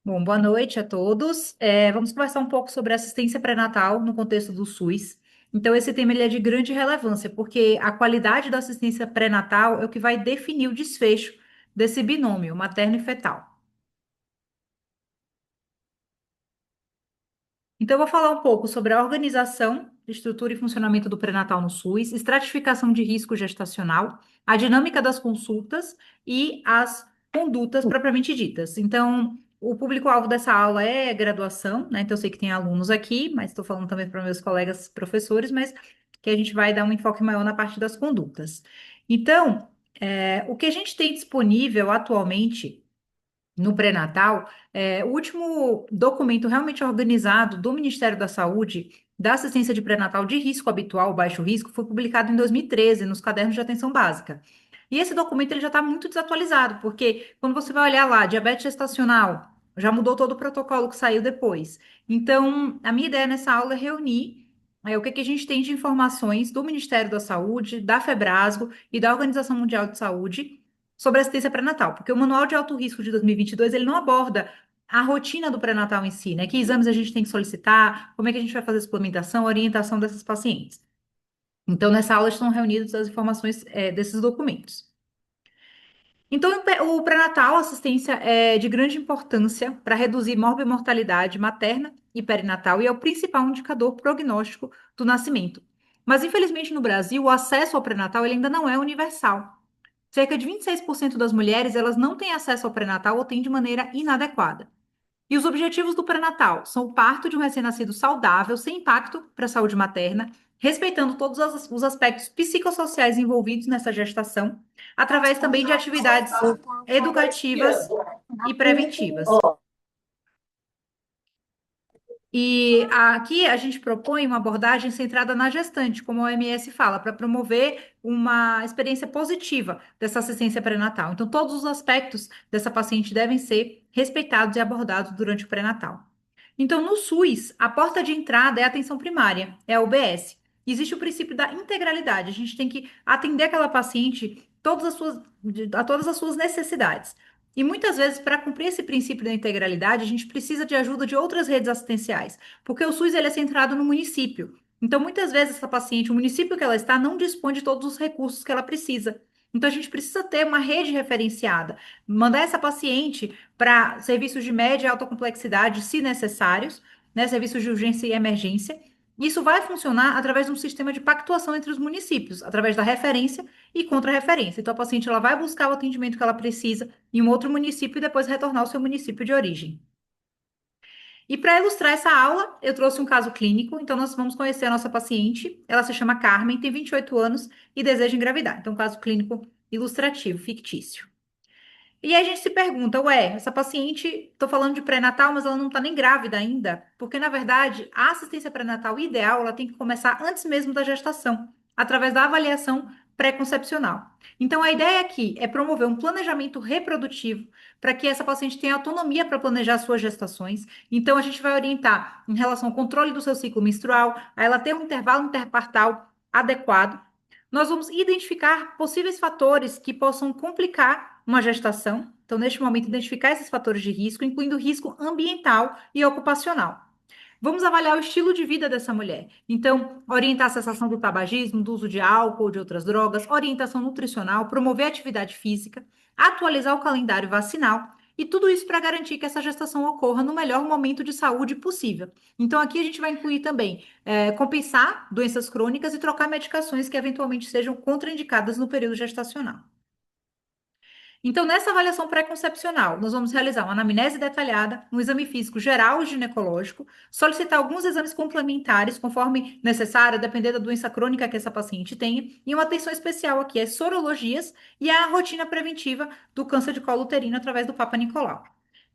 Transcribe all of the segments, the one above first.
Bom, boa noite a todos. Vamos conversar um pouco sobre assistência pré-natal no contexto do SUS. Então, esse tema ele é de grande relevância, porque a qualidade da assistência pré-natal é o que vai definir o desfecho desse binômio materno e fetal. Então, eu vou falar um pouco sobre a organização, estrutura e funcionamento do pré-natal no SUS, estratificação de risco gestacional, a dinâmica das consultas e as condutas propriamente ditas. Então, o público-alvo dessa aula é graduação, né? Então, eu sei que tem alunos aqui, mas estou falando também para meus colegas professores, mas que a gente vai dar um enfoque maior na parte das condutas. Então, o que a gente tem disponível atualmente no pré-natal, o último documento realmente organizado do Ministério da Saúde da assistência de pré-natal de risco habitual, baixo risco, foi publicado em 2013 nos cadernos de atenção básica. E esse documento ele já está muito desatualizado, porque quando você vai olhar lá, diabetes gestacional, já mudou todo o protocolo que saiu depois. Então, a minha ideia nessa aula é reunir o que que a gente tem de informações do Ministério da Saúde, da Febrasgo e da Organização Mundial de Saúde sobre assistência pré-natal, porque o Manual de Alto Risco de 2022 ele não aborda a rotina do pré-natal em si, né? Que exames a gente tem que solicitar, como é que a gente vai fazer a suplementação, a orientação dessas pacientes. Então, nessa aula estão reunidas as informações, desses documentos. Então, o pré-natal, a assistência é de grande importância para reduzir morbimortalidade materna e perinatal e é o principal indicador prognóstico do nascimento. Mas, infelizmente, no Brasil, o acesso ao pré-natal ele ainda não é universal. Cerca de 26% das mulheres, elas não têm acesso ao pré-natal ou têm de maneira inadequada. E os objetivos do pré-natal são o parto de um recém-nascido saudável, sem impacto para a saúde materna, respeitando todos os aspectos psicossociais envolvidos nessa gestação, através também de atividades educativas e preventivas. E aqui a gente propõe uma abordagem centrada na gestante, como a OMS fala, para promover uma experiência positiva dessa assistência pré-natal. Então, todos os aspectos dessa paciente devem ser respeitados e abordados durante o pré-natal. Então, no SUS, a porta de entrada é a atenção primária, é a UBS. Existe o princípio da integralidade. A gente tem que atender aquela paciente a todas as suas necessidades. E muitas vezes, para cumprir esse princípio da integralidade, a gente precisa de ajuda de outras redes assistenciais, porque o SUS ele é centrado no município. Então, muitas vezes, essa paciente, o município que ela está, não dispõe de todos os recursos que ela precisa. Então, a gente precisa ter uma rede referenciada, mandar essa paciente para serviços de média e alta complexidade, se necessários, né, serviços de urgência e emergência. Isso vai funcionar através de um sistema de pactuação entre os municípios, através da referência e contra-referência. Então, a paciente ela vai buscar o atendimento que ela precisa em um outro município e depois retornar ao seu município de origem. E para ilustrar essa aula, eu trouxe um caso clínico. Então, nós vamos conhecer a nossa paciente. Ela se chama Carmen, tem 28 anos e deseja engravidar. Então, um caso clínico ilustrativo, fictício. E aí a gente se pergunta, ué, essa paciente, tô falando de pré-natal, mas ela não tá nem grávida ainda, porque na verdade a assistência pré-natal ideal, ela tem que começar antes mesmo da gestação, através da avaliação pré-concepcional. Então a ideia aqui é promover um planejamento reprodutivo para que essa paciente tenha autonomia para planejar suas gestações. Então a gente vai orientar em relação ao controle do seu ciclo menstrual, a ela ter um intervalo interpartal adequado. Nós vamos identificar possíveis fatores que possam complicar uma gestação. Então, neste momento, identificar esses fatores de risco, incluindo risco ambiental e ocupacional. Vamos avaliar o estilo de vida dessa mulher. Então, orientar a cessação do tabagismo, do uso de álcool ou de outras drogas, orientação nutricional, promover atividade física, atualizar o calendário vacinal e tudo isso para garantir que essa gestação ocorra no melhor momento de saúde possível. Então, aqui a gente vai incluir também compensar doenças crônicas e trocar medicações que eventualmente sejam contraindicadas no período gestacional. Então, nessa avaliação pré-concepcional, nós vamos realizar uma anamnese detalhada, um exame físico geral e ginecológico, solicitar alguns exames complementares, conforme necessário, dependendo da doença crônica que essa paciente tenha, e uma atenção especial aqui é sorologias e a rotina preventiva do câncer de colo uterino através do Papa Nicolau.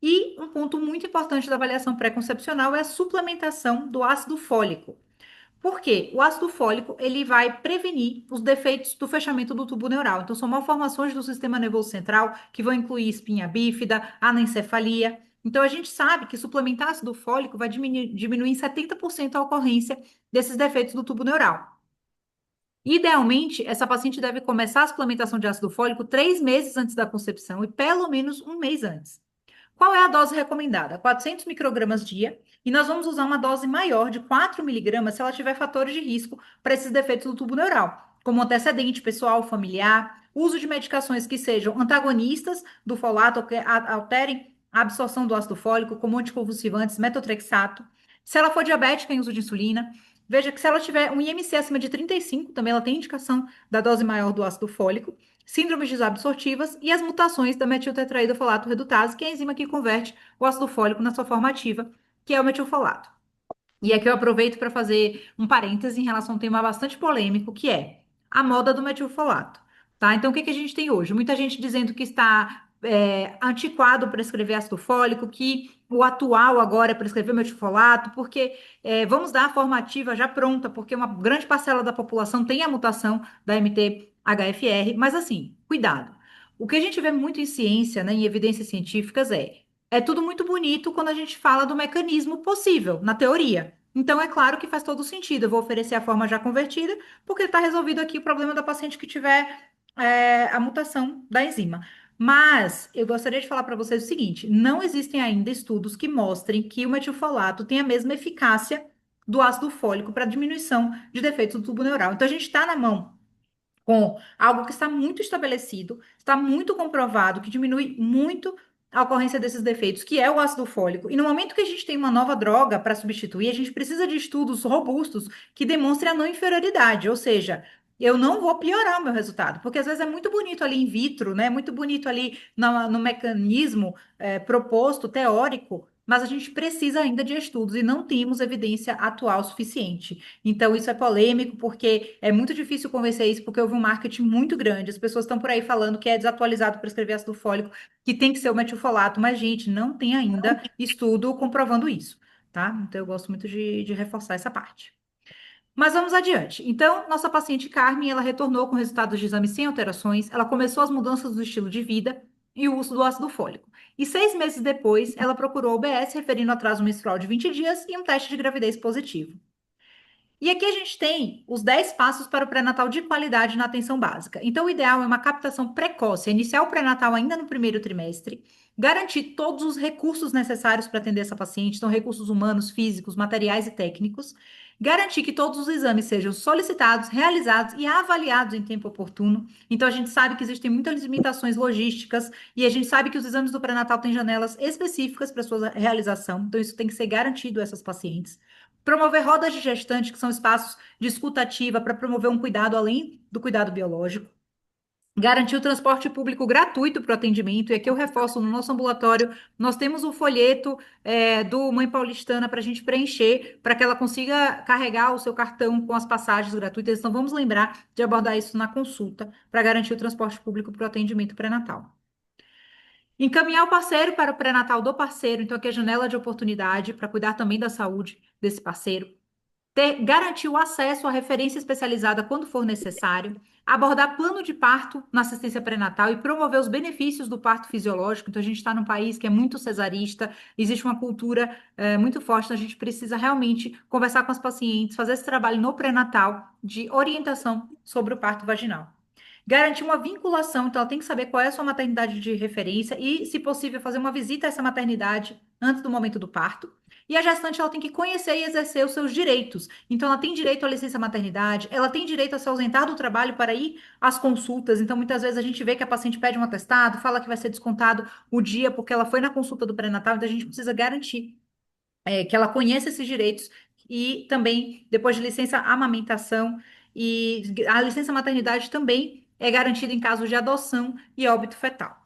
E um ponto muito importante da avaliação pré-concepcional é a suplementação do ácido fólico. Por quê? O ácido fólico, ele vai prevenir os defeitos do fechamento do tubo neural. Então, são malformações do sistema nervoso central que vão incluir espinha bífida, anencefalia. Então, a gente sabe que suplementar ácido fólico vai diminuir em 70% a ocorrência desses defeitos do tubo neural. Idealmente, essa paciente deve começar a suplementação de ácido fólico 3 meses antes da concepção e pelo menos um mês antes. Qual é a dose recomendada? 400 microgramas dia, e nós vamos usar uma dose maior de 4 miligramas se ela tiver fatores de risco para esses defeitos do tubo neural, como antecedente pessoal, familiar, uso de medicações que sejam antagonistas do folato ou que alterem a absorção do ácido fólico, como anticonvulsivantes, metotrexato. Se ela for diabética em uso de insulina, veja que se ela tiver um IMC acima de 35, também ela tem indicação da dose maior do ácido fólico, síndromes desabsortivas e as mutações da metiltetraidrofolato redutase, que é a enzima que converte o ácido fólico na sua forma ativa, que é o metilfolato. E aqui eu aproveito para fazer um parêntese em relação a um tema bastante polêmico, que é a moda do metilfolato, tá? Então, o que que a gente tem hoje? Muita gente dizendo que está antiquado prescrever ácido fólico, que o atual agora é prescrever metilfolato, porque vamos dar a formativa já pronta, porque uma grande parcela da população tem a mutação da MTHFR, mas assim, cuidado. O que a gente vê muito em ciência, né, em evidências científicas é tudo muito bonito quando a gente fala do mecanismo possível, na teoria. Então, é claro que faz todo sentido. Eu vou oferecer a forma já convertida, porque está resolvido aqui o problema da paciente que tiver a mutação da enzima. Mas eu gostaria de falar para vocês o seguinte: não existem ainda estudos que mostrem que o metilfolato tem a mesma eficácia do ácido fólico para diminuição de defeitos do tubo neural. Então, a gente está na mão com algo que está muito estabelecido, está muito comprovado, que diminui muito a ocorrência desses defeitos, que é o ácido fólico. E no momento que a gente tem uma nova droga para substituir, a gente precisa de estudos robustos que demonstrem a não inferioridade, ou seja, eu não vou piorar o meu resultado, porque às vezes é muito bonito ali in vitro, né? Muito bonito ali no mecanismo proposto, teórico, mas a gente precisa ainda de estudos e não temos evidência atual suficiente. Então, isso é polêmico, porque é muito difícil convencer isso, porque houve um marketing muito grande. As pessoas estão por aí falando que é desatualizado para escrever ácido fólico, que tem que ser o metilfolato, mas, gente, não tem ainda estudo comprovando isso, tá? Então, eu gosto muito de reforçar essa parte. Mas vamos adiante. Então, nossa paciente Carmen, ela retornou com resultados de exame sem alterações, ela começou as mudanças do estilo de vida e o uso do ácido fólico. E 6 meses depois, ela procurou o OBS, referindo atraso menstrual de 20 dias e um teste de gravidez positivo. E aqui a gente tem os 10 passos para o pré-natal de qualidade na atenção básica. Então, o ideal é uma captação precoce, iniciar o pré-natal ainda no primeiro trimestre, garantir todos os recursos necessários para atender essa paciente, então recursos humanos, físicos, materiais e técnicos, garantir que todos os exames sejam solicitados, realizados e avaliados em tempo oportuno. Então, a gente sabe que existem muitas limitações logísticas e a gente sabe que os exames do pré-natal têm janelas específicas para sua realização, então isso tem que ser garantido a essas pacientes. Promover rodas de gestante, que são espaços de escuta ativa para promover um cuidado além do cuidado biológico. Garantir o transporte público gratuito para o atendimento. E aqui eu reforço, no nosso ambulatório, nós temos o folheto do Mãe Paulistana para a gente preencher, para que ela consiga carregar o seu cartão com as passagens gratuitas. Então, vamos lembrar de abordar isso na consulta, para garantir o transporte público para o atendimento pré-natal. Encaminhar o parceiro para o pré-natal do parceiro, então aqui é a janela de oportunidade para cuidar também da saúde desse parceiro. Garantir o acesso à referência especializada quando for necessário, abordar plano de parto na assistência pré-natal e promover os benefícios do parto fisiológico. Então, a gente está num país que é muito cesarista, existe uma cultura muito forte, então a gente precisa realmente conversar com as pacientes, fazer esse trabalho no pré-natal de orientação sobre o parto vaginal. Garantir uma vinculação, então ela tem que saber qual é a sua maternidade de referência e, se possível, fazer uma visita a essa maternidade antes do momento do parto. E a gestante ela tem que conhecer e exercer os seus direitos. Então, ela tem direito à licença maternidade, ela tem direito a se ausentar do trabalho para ir às consultas. Então, muitas vezes a gente vê que a paciente pede um atestado, fala que vai ser descontado o dia porque ela foi na consulta do pré-natal. Então, a gente precisa garantir que ela conheça esses direitos e também, depois de licença amamentação e a licença maternidade também é garantida em caso de adoção e óbito fetal.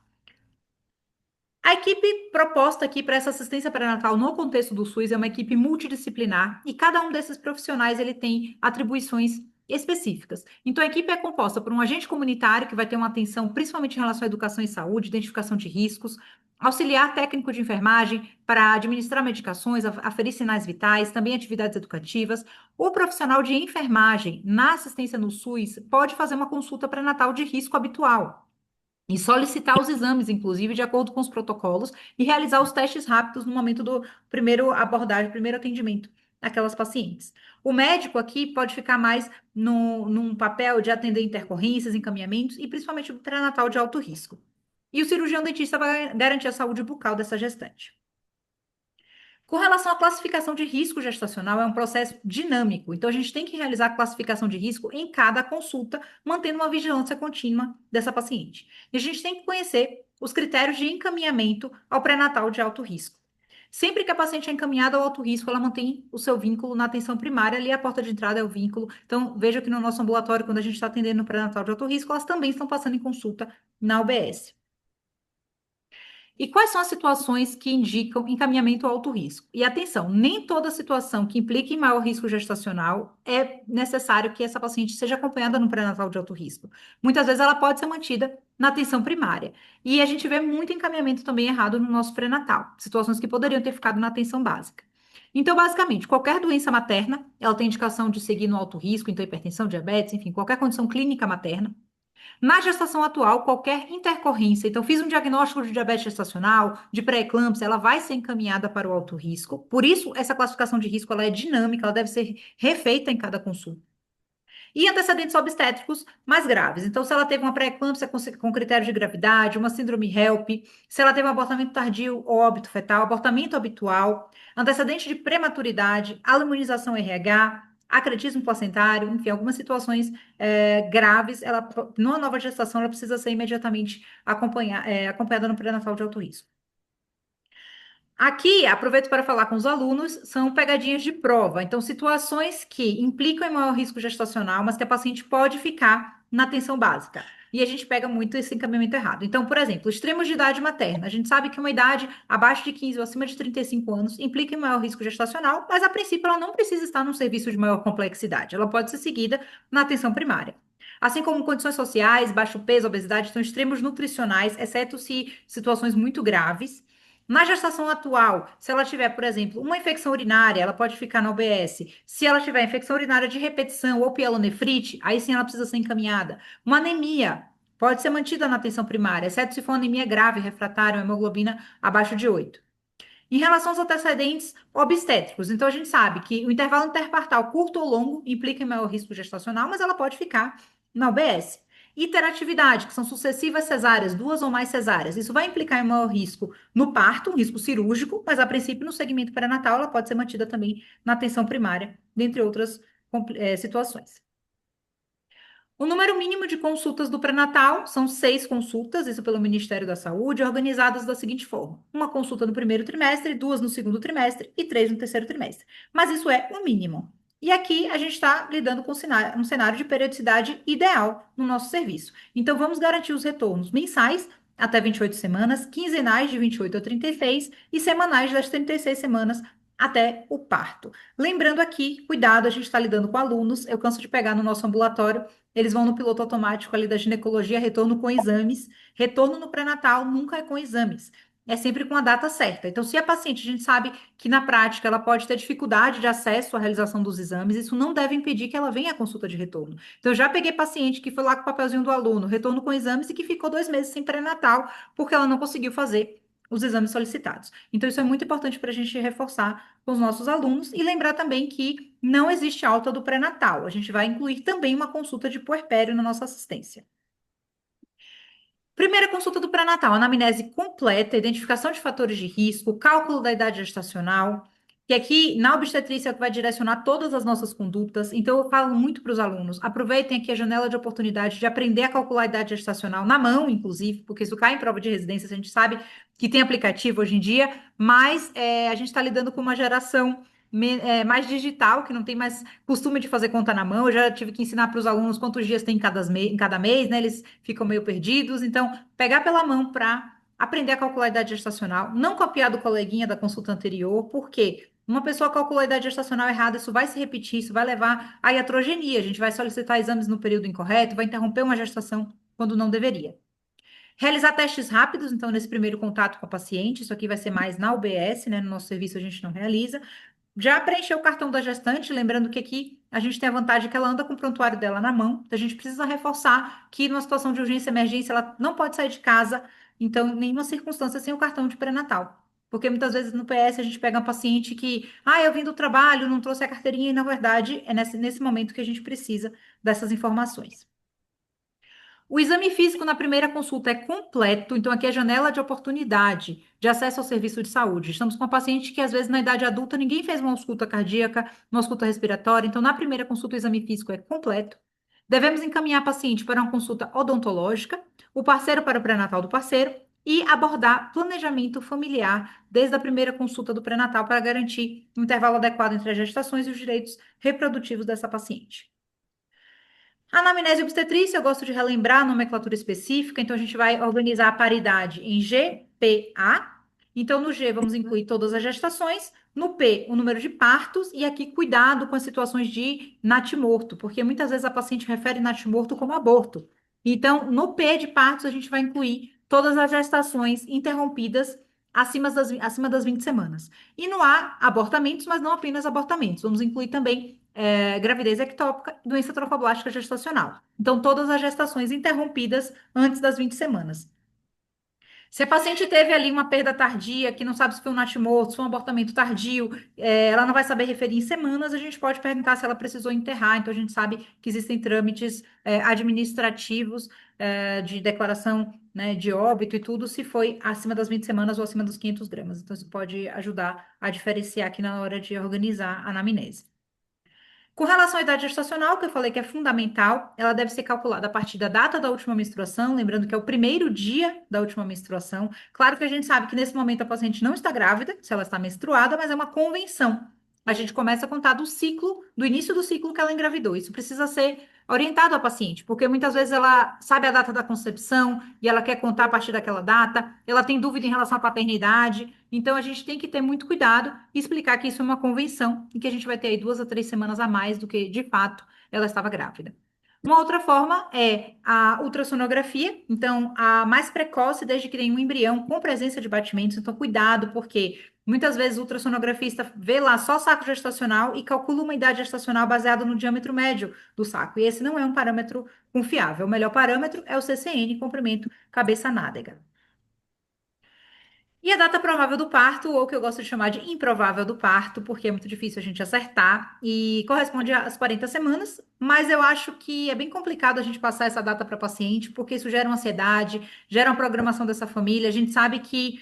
A equipe proposta aqui para essa assistência pré-natal no contexto do SUS é uma equipe multidisciplinar e cada um desses profissionais ele tem atribuições específicas. Então, a equipe é composta por um agente comunitário que vai ter uma atenção principalmente em relação à educação e saúde, identificação de riscos, auxiliar técnico de enfermagem para administrar medicações, aferir sinais vitais, também atividades educativas. O profissional de enfermagem na assistência no SUS pode fazer uma consulta pré-natal de risco habitual e solicitar os exames, inclusive, de acordo com os protocolos, e realizar os testes rápidos no momento do primeiro abordagem, primeiro atendimento daquelas pacientes. O médico aqui pode ficar mais num papel de atender intercorrências, encaminhamentos e principalmente o pré-natal de alto risco. e o cirurgião dentista vai garantir a saúde bucal dessa gestante. Com relação à classificação de risco gestacional, é um processo dinâmico, então a gente tem que realizar a classificação de risco em cada consulta, mantendo uma vigilância contínua dessa paciente. E a gente tem que conhecer os critérios de encaminhamento ao pré-natal de alto risco. Sempre que a paciente é encaminhada ao alto risco, ela mantém o seu vínculo na atenção primária, ali a porta de entrada é o vínculo. Então, veja que no nosso ambulatório, quando a gente está atendendo no pré-natal de alto risco, elas também estão passando em consulta na UBS. E quais são as situações que indicam encaminhamento ao alto risco? E atenção, nem toda situação que implique em maior risco gestacional é necessário que essa paciente seja acompanhada no pré-natal de alto risco. Muitas vezes ela pode ser mantida na atenção primária. E a gente vê muito encaminhamento também errado no nosso pré-natal, situações que poderiam ter ficado na atenção básica. Então, basicamente, qualquer doença materna, ela tem indicação de seguir no alto risco, então hipertensão, diabetes, enfim, qualquer condição clínica materna. Na gestação atual, qualquer intercorrência, então fiz um diagnóstico de diabetes gestacional, de pré-eclâmpsia, ela vai ser encaminhada para o alto risco. Por isso, essa classificação de risco ela é dinâmica, ela deve ser refeita em cada consulta. E antecedentes obstétricos mais graves. Então, se ela teve uma pré-eclâmpsia com critério de gravidade, uma síndrome HELP, se ela teve um abortamento tardio ou óbito fetal, abortamento habitual, antecedente de prematuridade, aluminização RH, acretismo placentário, enfim, algumas situações graves, ela, numa nova gestação, ela precisa ser imediatamente acompanhada no pré-natal de alto risco. Aqui, aproveito para falar com os alunos, são pegadinhas de prova. Então, situações que implicam em maior risco gestacional, mas que a paciente pode ficar na atenção básica. E a gente pega muito esse encaminhamento errado. Então, por exemplo, extremos de idade materna. A gente sabe que uma idade abaixo de 15 ou acima de 35 anos implica em maior risco gestacional, mas a princípio ela não precisa estar num serviço de maior complexidade. Ela pode ser seguida na atenção primária. Assim como condições sociais, baixo peso, obesidade, são extremos nutricionais, exceto se situações muito graves. Na gestação atual, se ela tiver, por exemplo, uma infecção urinária, ela pode ficar na UBS. Se ela tiver infecção urinária de repetição ou pielonefrite, aí sim ela precisa ser encaminhada. Uma anemia pode ser mantida na atenção primária, exceto se for uma anemia grave, refratária, uma hemoglobina abaixo de 8. Em relação aos antecedentes obstétricos, então a gente sabe que o intervalo interpartal curto ou longo implica em maior risco gestacional, mas ela pode ficar na UBS. Hiperatividade, que são sucessivas cesáreas, duas ou mais cesáreas. Isso vai implicar em maior risco no parto, um risco cirúrgico, mas a princípio no segmento pré-natal ela pode ser mantida também na atenção primária, dentre outras situações. O número mínimo de consultas do pré-natal são 6 consultas, isso pelo Ministério da Saúde, organizadas da seguinte forma: uma consulta no primeiro trimestre, 2 no segundo trimestre e 3 no terceiro trimestre. Mas isso é o mínimo. E aqui a gente está lidando com um cenário de periodicidade ideal no nosso serviço. Então, vamos garantir os retornos mensais até 28 semanas, quinzenais de 28 a 36 e semanais das 36 semanas até o parto. Lembrando aqui, cuidado, a gente está lidando com alunos, eu canso de pegar no nosso ambulatório, eles vão no piloto automático ali da ginecologia, retorno com exames. Retorno no pré-natal nunca é com exames. É sempre com a data certa. Então, se a paciente, a gente sabe que na prática ela pode ter dificuldade de acesso à realização dos exames, isso não deve impedir que ela venha à consulta de retorno. Então, eu já peguei paciente que foi lá com o papelzinho do aluno, retorno com exames, e que ficou 2 meses sem pré-natal, porque ela não conseguiu fazer os exames solicitados. Então, isso é muito importante para a gente reforçar com os nossos alunos e lembrar também que não existe alta do pré-natal. A gente vai incluir também uma consulta de puerpério na nossa assistência. Primeira consulta do pré-natal, anamnese completa, identificação de fatores de risco, cálculo da idade gestacional, que aqui na obstetrícia é o que vai direcionar todas as nossas condutas. Então, eu falo muito para os alunos, aproveitem aqui a janela de oportunidade de aprender a calcular a idade gestacional na mão, inclusive, porque isso cai em prova de residência, a gente sabe que tem aplicativo hoje em dia, mas a gente está lidando com uma geração mais digital, que não tem mais costume de fazer conta na mão. Eu já tive que ensinar para os alunos quantos dias tem em cada mês, né? Eles ficam meio perdidos. Então, pegar pela mão para aprender a calcular a idade gestacional, não copiar do coleguinha da consulta anterior, porque uma pessoa calculou a idade gestacional errada, isso vai se repetir, isso vai levar à iatrogenia. A gente vai solicitar exames no período incorreto, vai interromper uma gestação quando não deveria. Realizar testes rápidos, então, nesse primeiro contato com a paciente, isso aqui vai ser mais na UBS, né? No nosso serviço a gente não realiza. Já preencheu o cartão da gestante, lembrando que aqui a gente tem a vantagem que ela anda com o prontuário dela na mão. Então a gente precisa reforçar que numa situação de urgência e emergência ela não pode sair de casa, então, em nenhuma circunstância sem o cartão de pré-natal. Porque muitas vezes no PS a gente pega um paciente que, eu vim do trabalho, não trouxe a carteirinha, e na verdade é nesse momento que a gente precisa dessas informações. O exame físico na primeira consulta é completo, então aqui é janela de oportunidade de acesso ao serviço de saúde. Estamos com uma paciente que, às vezes, na idade adulta, ninguém fez uma ausculta cardíaca, uma ausculta respiratória, então na primeira consulta o exame físico é completo. Devemos encaminhar a paciente para uma consulta odontológica, o parceiro para o pré-natal do parceiro e abordar planejamento familiar desde a primeira consulta do pré-natal para garantir um intervalo adequado entre as gestações e os direitos reprodutivos dessa paciente. Anamnese obstetrícia, eu gosto de relembrar a nomenclatura específica, então a gente vai organizar a paridade em G, P, A. Então, no G, vamos incluir todas as gestações, no P, o número de partos, e aqui cuidado com as situações de natimorto, porque muitas vezes a paciente refere natimorto como aborto. Então, no P de partos, a gente vai incluir todas as gestações interrompidas acima das 20 semanas. E no A, abortamentos, mas não apenas abortamentos. Vamos incluir também gravidez ectópica e doença trofoblástica gestacional. Então, todas as gestações interrompidas antes das 20 semanas. Se a paciente teve ali uma perda tardia, que não sabe se foi um natimorto, se foi um abortamento tardio, ela não vai saber referir em semanas, a gente pode perguntar se ela precisou enterrar. Então, a gente sabe que existem trâmites administrativos de declaração, né, de óbito e tudo, se foi acima das 20 semanas ou acima dos 500 gramas. Então, isso pode ajudar a diferenciar aqui na hora de organizar a anamnese. Com relação à idade gestacional, que eu falei que é fundamental, ela deve ser calculada a partir da data da última menstruação, lembrando que é o primeiro dia da última menstruação. Claro que a gente sabe que nesse momento a paciente não está grávida, se ela está menstruada, mas é uma convenção. A gente começa a contar do ciclo, do início do ciclo que ela engravidou. Isso precisa ser orientado à paciente, porque muitas vezes ela sabe a data da concepção e ela quer contar a partir daquela data, ela tem dúvida em relação à paternidade. Então, a gente tem que ter muito cuidado e explicar que isso é uma convenção e que a gente vai ter aí 2 a 3 semanas a mais do que, de fato, ela estava grávida. Uma outra forma é a ultrassonografia, então, a mais precoce, desde que tem um embrião com presença de batimentos. Então, cuidado, porque muitas vezes o ultrassonografista vê lá só saco gestacional e calcula uma idade gestacional baseada no diâmetro médio do saco. E esse não é um parâmetro confiável. O melhor parâmetro é o CCN, comprimento cabeça-nádega. E a data provável do parto, ou que eu gosto de chamar de improvável do parto, porque é muito difícil a gente acertar, e corresponde às 40 semanas, mas eu acho que é bem complicado a gente passar essa data para paciente, porque isso gera uma ansiedade, gera uma programação dessa família. A gente sabe que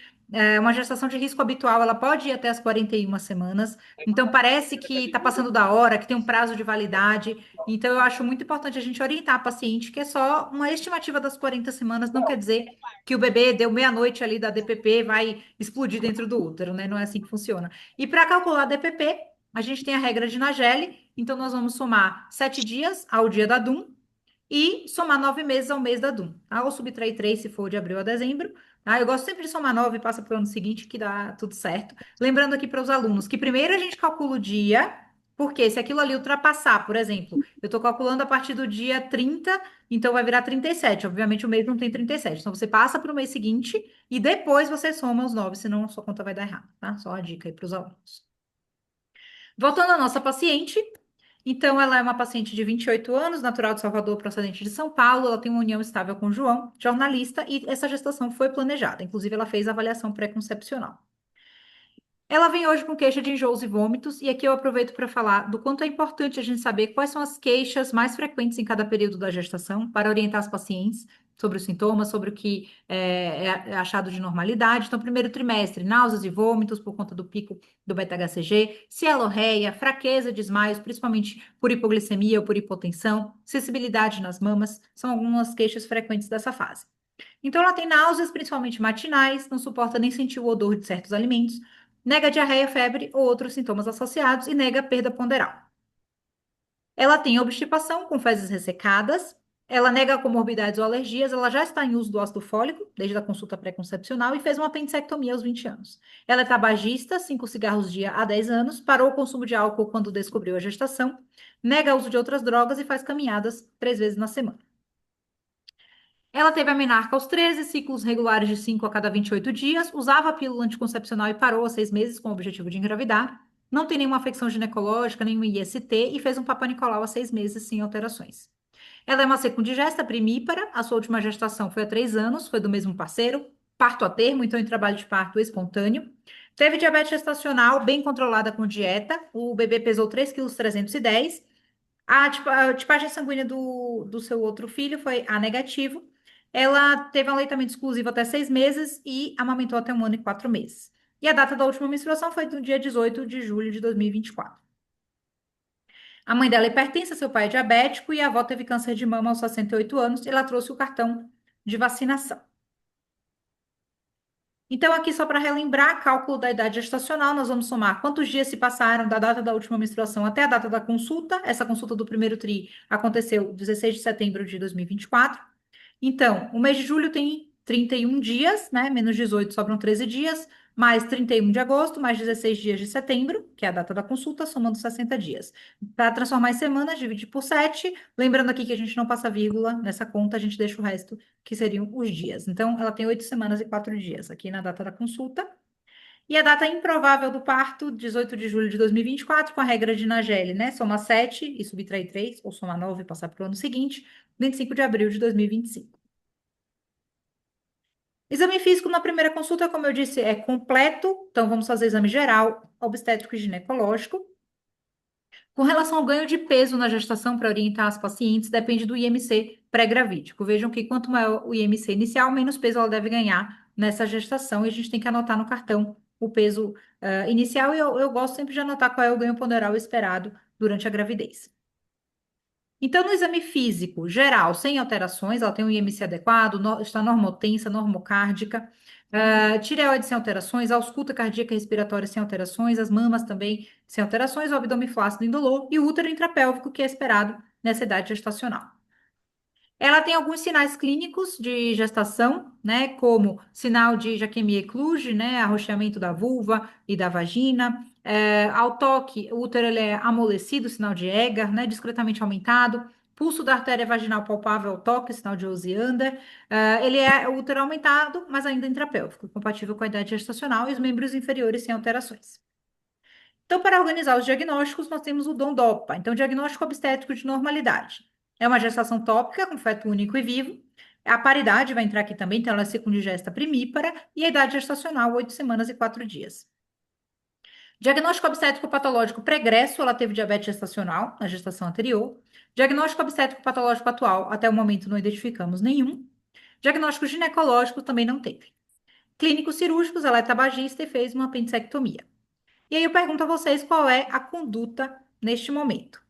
uma gestação de risco habitual, ela pode ir até as 41 semanas, então parece que está passando da hora, que tem um prazo de validade, então eu acho muito importante a gente orientar a paciente que é só uma estimativa das 40 semanas, não quer dizer que o bebê deu meia-noite ali da DPP, vai explodir dentro do útero, né? Não é assim que funciona. E para calcular a DPP, a gente tem a regra de Nageli, então nós vamos somar 7 dias ao dia da DUM e somar 9 meses ao mês da DUM, tá? Ou subtrair 3 se for de abril a dezembro. Tá? Eu gosto sempre de somar 9 e passa para o ano seguinte que dá tudo certo. Lembrando aqui para os alunos que primeiro a gente calcula o dia, porque se aquilo ali ultrapassar, por exemplo, eu estou calculando a partir do dia 30, então vai virar 37. Obviamente o mês não tem 37. Então você passa para o mês seguinte e depois você soma os 9, senão a sua conta vai dar errado, tá? Só a dica aí para os alunos. Voltando à nossa paciente, então, ela é uma paciente de 28 anos, natural de Salvador, procedente de São Paulo. Ela tem uma união estável com o João, jornalista, e essa gestação foi planejada. Inclusive, ela fez a avaliação pré-concepcional. Ela vem hoje com queixa de enjoos e vômitos, e aqui eu aproveito para falar do quanto é importante a gente saber quais são as queixas mais frequentes em cada período da gestação, para orientar as pacientes sobre os sintomas, sobre o que é achado de normalidade. Então, primeiro trimestre, náuseas e vômitos por conta do pico do beta-HCG, cialorreia, fraqueza, desmaios, principalmente por hipoglicemia ou por hipotensão, sensibilidade nas mamas, são algumas queixas frequentes dessa fase. Então, ela tem náuseas, principalmente matinais, não suporta nem sentir o odor de certos alimentos, nega diarreia, febre ou outros sintomas associados e nega perda ponderal. Ela tem obstipação com fezes ressecadas, ela nega comorbidades ou alergias, ela já está em uso do ácido fólico, desde a consulta pré-concepcional, e fez uma apendicectomia aos 20 anos. Ela é tabagista, 5 cigarros dia há 10 anos, parou o consumo de álcool quando descobriu a gestação, nega o uso de outras drogas e faz caminhadas 3 vezes na semana. Ela teve a menarca aos 13, ciclos regulares de 5 a cada 28 dias, usava a pílula anticoncepcional e parou há 6 meses com o objetivo de engravidar. Não tem nenhuma afecção ginecológica, nenhum IST e fez um Papa Nicolau há 6 meses sem alterações. Ela é uma secundigesta primípara, a sua última gestação foi há 3 anos, foi do mesmo parceiro, parto a termo, então em trabalho de parto espontâneo. Teve diabetes gestacional bem controlada com dieta, o bebê pesou 3,310 kg A tipagem sanguínea do seu outro filho foi A negativo. Ela teve um aleitamento exclusivo até 6 meses e amamentou até 1 ano e 4 meses. E a data da última menstruação foi no dia 18 de julho de 2024. A mãe dela é hipertensa, seu pai é diabético e a avó teve câncer de mama aos 68 anos. E ela trouxe o cartão de vacinação. Então, aqui só para relembrar, cálculo da idade gestacional, nós vamos somar quantos dias se passaram da data da última menstruação até a data da consulta. Essa consulta do primeiro TRI aconteceu 16 de setembro de 2024. Então, o mês de julho tem 31 dias, né? Menos 18 sobram 13 dias, mais 31 de agosto, mais 16 dias de setembro, que é a data da consulta, somando 60 dias. Para transformar em semanas, divide por 7. Lembrando aqui que a gente não passa vírgula nessa conta, a gente deixa o resto, que seriam os dias. Então, ela tem 8 semanas e 4 dias aqui na data da consulta. E a data improvável do parto, 18 de julho de 2024, com a regra de Nageli, né? Soma 7 e subtrai 3, ou soma 9 e passar para o ano seguinte, 25 de abril de 2025. Exame físico na primeira consulta, como eu disse, é completo. Então, vamos fazer exame geral, obstétrico e ginecológico. Com relação ao ganho de peso na gestação para orientar as pacientes, depende do IMC pré-gravídico. Vejam que quanto maior o IMC inicial, menos peso ela deve ganhar nessa gestação. E a gente tem que anotar no cartão o peso inicial. E eu gosto sempre de anotar qual é o ganho ponderal esperado durante a gravidez. Então, no exame físico geral, sem alterações, ela tem um IMC adequado, está normotensa, normocárdica, tireoide sem alterações, ausculta cardíaca e respiratória sem alterações, as mamas também sem alterações, o abdômen flácido indolor e o útero intrapélvico, que é esperado nessa idade gestacional. Ela tem alguns sinais clínicos de gestação, né, como sinal de Jacquemin-Ecluge, né, arroxeamento da vulva e da vagina. Ao toque, o útero ele é amolecido, sinal de Egger, né, discretamente aumentado. Pulso da artéria vaginal palpável ao toque, sinal de Osiander. Ele é o útero aumentado, mas ainda intrapélvico, compatível com a idade gestacional e os membros inferiores sem alterações. Então, para organizar os diagnósticos, nós temos o DOM-DOPA. Então, diagnóstico obstétrico de normalidade. É uma gestação tópica com feto único e vivo. A paridade vai entrar aqui também, então ela é secundigesta primípara. E a idade gestacional, 8 semanas e 4 dias. Diagnóstico obstétrico patológico pregresso, ela teve diabetes gestacional na gestação anterior. Diagnóstico obstétrico patológico atual, até o momento não identificamos nenhum. Diagnóstico ginecológico também não teve. Clínicos cirúrgicos, ela é tabagista e fez uma apendicectomia. E aí eu pergunto a vocês qual é a conduta neste momento.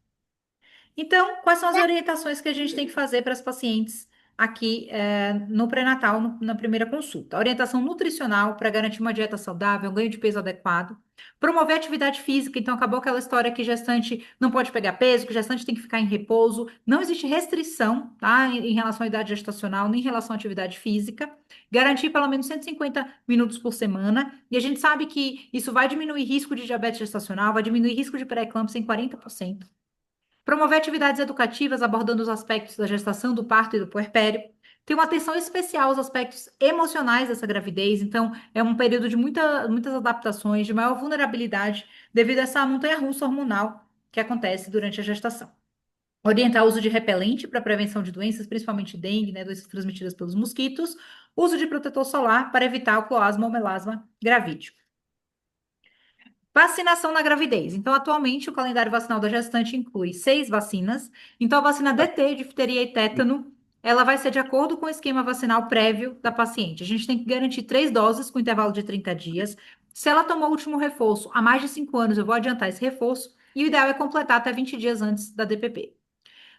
Então, quais são as orientações que a gente tem que fazer para as pacientes aqui no pré-natal, na primeira consulta? Orientação nutricional para garantir uma dieta saudável, um ganho de peso adequado. Promover atividade física, então acabou aquela história que gestante não pode pegar peso, que gestante tem que ficar em repouso. Não existe restrição, tá, em relação à idade gestacional, nem em relação à atividade física. Garantir pelo menos 150 minutos por semana. E a gente sabe que isso vai diminuir risco de diabetes gestacional, vai diminuir risco de pré-eclâmpsia em 40%. Promover atividades educativas abordando os aspectos da gestação, do parto e do puerpério. Tem uma atenção especial aos aspectos emocionais dessa gravidez, então é um período de muitas adaptações, de maior vulnerabilidade devido a essa montanha-russa hormonal que acontece durante a gestação. Orientar o uso de repelente para prevenção de doenças, principalmente dengue, né, doenças transmitidas pelos mosquitos. Uso de protetor solar para evitar o cloasma ou melasma gravídeo. Vacinação na gravidez. Então, atualmente, o calendário vacinal da gestante inclui 6 vacinas. Então, a vacina DT, difteria e tétano, ela vai ser de acordo com o esquema vacinal prévio da paciente. A gente tem que garantir 3 doses com intervalo de 30 dias. Se ela tomou o último reforço há mais de 5 anos, eu vou adiantar esse reforço. E o ideal é completar até 20 dias antes da DPP.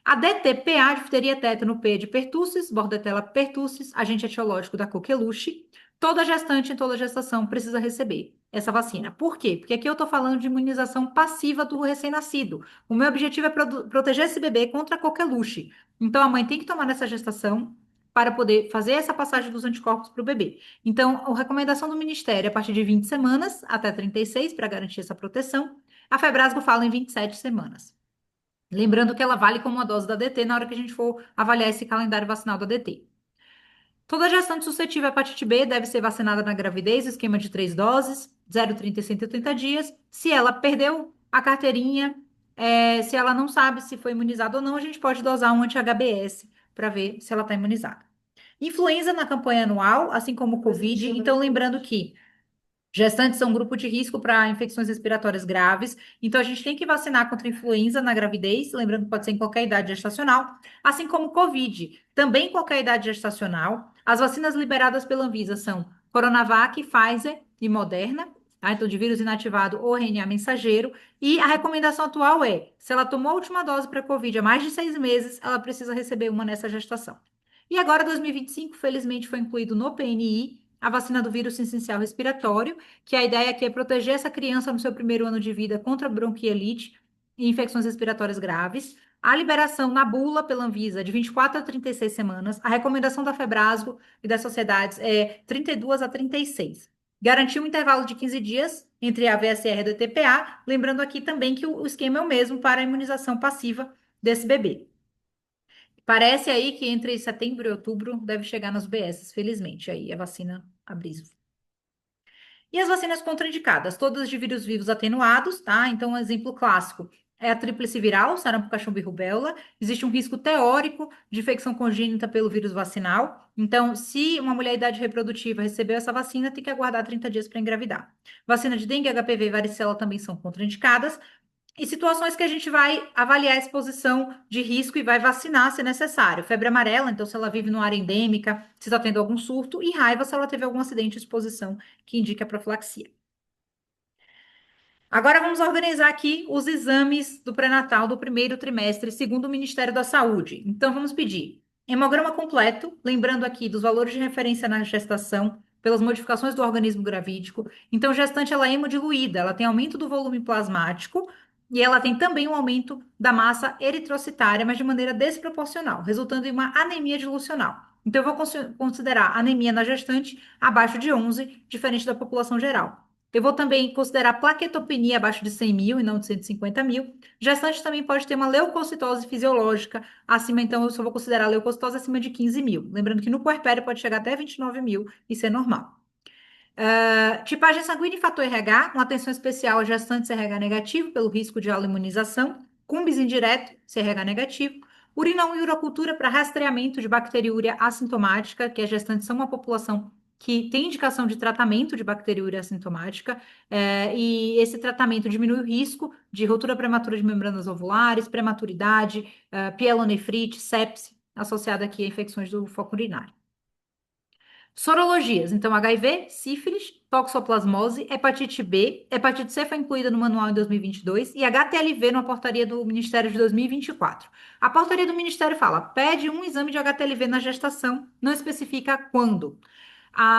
A DTPA, difteria, tétano, P de pertussis, Bordetella pertussis, agente etiológico da coqueluche. Toda gestante em toda gestação precisa receber essa vacina. Por quê? Porque aqui eu estou falando de imunização passiva do recém-nascido. O meu objetivo é proteger esse bebê contra a coqueluche. Então, a mãe tem que tomar nessa gestação para poder fazer essa passagem dos anticorpos para o bebê. Então, a recomendação do Ministério é a partir de 20 semanas até 36 para garantir essa proteção. A Febrasgo fala em 27 semanas. Lembrando que ela vale como uma dose da DT na hora que a gente for avaliar esse calendário vacinal da DT. Toda gestante suscetível à hepatite B deve ser vacinada na gravidez, esquema de 3 doses, 0, 30 e 180 dias. Se ela perdeu a carteirinha, se ela não sabe se foi imunizada ou não, a gente pode dosar um anti-HBS para ver se ela está imunizada. Influenza na campanha anual, assim como o Covid. Então, lembrando que Gestantes são um grupo de risco para infecções respiratórias graves, então a gente tem que vacinar contra influenza na gravidez, lembrando que pode ser em qualquer idade gestacional, assim como Covid, também em qualquer idade gestacional. As vacinas liberadas pela Anvisa são Coronavac, Pfizer e Moderna, tá? Então de vírus inativado ou RNA mensageiro. E a recomendação atual é, se ela tomou a última dose para Covid há mais de 6 meses, ela precisa receber uma nessa gestação. E agora, 2025, felizmente, foi incluído no PNI a vacina do vírus essencial respiratório, que a ideia aqui é proteger essa criança no seu primeiro ano de vida contra bronquiolite e infecções respiratórias graves. A liberação na bula pela Anvisa de 24 a 36 semanas. A recomendação da Febrasgo e das sociedades é 32 a 36. Garantir um intervalo de 15 dias entre a VSR e a TPA, lembrando aqui também que o esquema é o mesmo para a imunização passiva desse bebê. Parece aí que entre setembro e outubro deve chegar nas BS, felizmente, aí a vacina Abril. E as vacinas contraindicadas, todas de vírus vivos atenuados, tá? Então, um exemplo clássico é a tríplice viral, sarampo, cachumba e rubéola. Existe um risco teórico de infecção congênita pelo vírus vacinal. Então, se uma mulher de idade reprodutiva recebeu essa vacina, tem que aguardar 30 dias para engravidar. Vacina de dengue, HPV e varicela também são contraindicadas. E situações que a gente vai avaliar a exposição de risco e vai vacinar se necessário. Febre amarela, então, se ela vive numa área endêmica, se está tendo algum surto, e raiva, se ela teve algum acidente de exposição que indica profilaxia. Agora vamos organizar aqui os exames do pré-natal do primeiro trimestre, segundo o Ministério da Saúde. Então, vamos pedir hemograma completo, lembrando aqui dos valores de referência na gestação, pelas modificações do organismo gravídico. Então, gestante, ela é hemodiluída, ela tem aumento do volume plasmático e ela tem também um aumento da massa eritrocitária, mas de maneira desproporcional, resultando em uma anemia dilucional. Então, eu vou considerar anemia na gestante abaixo de 11, diferente da população geral. Eu vou também considerar plaquetopenia abaixo de 100 mil e não de 150 mil. Gestante também pode ter uma leucocitose fisiológica acima, então eu só vou considerar leucocitose acima de 15 mil. Lembrando que no puerpério pode chegar até 29 mil e ser normal. Tipagem sanguínea e fator RH, uma atenção especial a gestantes RH negativo pelo risco de autoimunização, cumbis indireto, se RH negativo, urina 1 e urocultura para rastreamento de bacteriúria assintomática, que as gestantes são uma população que tem indicação de tratamento de bacteriúria assintomática, e esse tratamento diminui o risco de ruptura prematura de membranas ovulares, prematuridade, pielonefrite, sepse, associada aqui a infecções do foco urinário. Sorologias, então HIV, sífilis, toxoplasmose, hepatite B, hepatite C foi incluída no manual em 2022 e HTLV numa portaria do Ministério de 2024. A portaria do Ministério fala, pede um exame de HTLV na gestação, não especifica quando.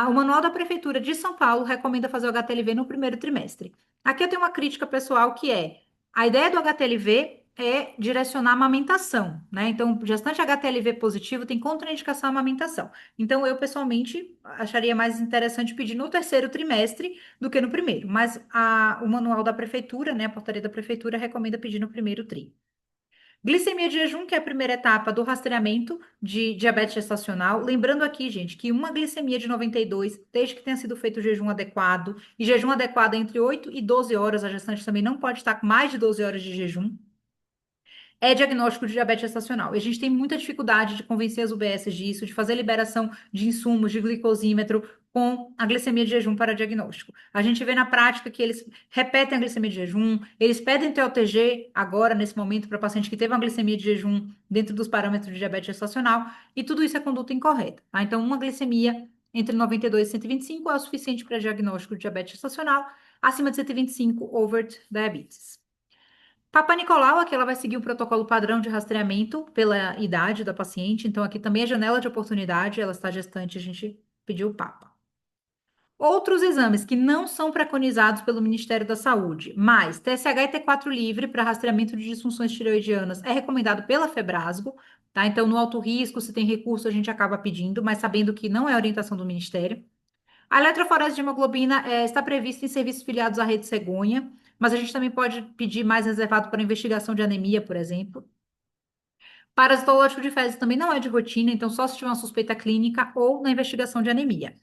O manual da Prefeitura de São Paulo recomenda fazer o HTLV no primeiro trimestre. Aqui eu tenho uma crítica pessoal que é, a ideia do HTLV é direcionar a amamentação, né? Então, gestante HTLV positivo tem contraindicação à amamentação. Então, eu pessoalmente acharia mais interessante pedir no terceiro trimestre do que no primeiro, mas o manual da prefeitura, né, a portaria da prefeitura recomenda pedir no primeiro tri. Glicemia de jejum, que é a primeira etapa do rastreamento de diabetes gestacional. Lembrando aqui, gente, que uma glicemia de 92, desde que tenha sido feito o jejum adequado, e jejum adequado é entre 8 e 12 horas, a gestante também não pode estar com mais de 12 horas de jejum, é diagnóstico de diabetes gestacional. E a gente tem muita dificuldade de convencer as UBSs disso, de fazer liberação de insumos, de glicosímetro com a glicemia de jejum para diagnóstico. A gente vê na prática que eles repetem a glicemia de jejum, eles pedem TOTG agora, nesse momento, para paciente que teve uma glicemia de jejum dentro dos parâmetros de diabetes gestacional, e tudo isso é conduta incorreta, tá? Então, uma glicemia entre 92 e 125 é o suficiente para diagnóstico de diabetes gestacional, acima de 125, overt diabetes. Papa Nicolau, aqui ela vai seguir o protocolo padrão de rastreamento pela idade da paciente, então aqui também é janela de oportunidade, ela está gestante, a gente pediu o Papa. Outros exames que não são preconizados pelo Ministério da Saúde, mas TSH e T4 livre para rastreamento de disfunções tireoidianas é recomendado pela Febrasgo, tá? Então, no alto risco, se tem recurso, a gente acaba pedindo, mas sabendo que não é orientação do Ministério. A eletroforese de hemoglobina está prevista em serviços filiados à rede cegonha, mas a gente também pode pedir mais reservado para investigação de anemia, por exemplo. Parasitológico de fezes também não é de rotina, então só se tiver uma suspeita clínica ou na investigação de anemia.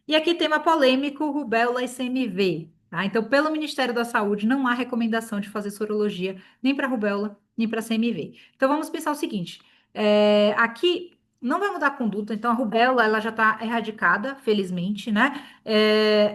E aqui tema polêmico, rubéola e CMV. Tá? Então, pelo Ministério da Saúde, não há recomendação de fazer sorologia nem para rubéola, nem para CMV. Então, vamos pensar o seguinte: aqui não vai mudar a conduta, então a rubéola ela já está erradicada, felizmente, né?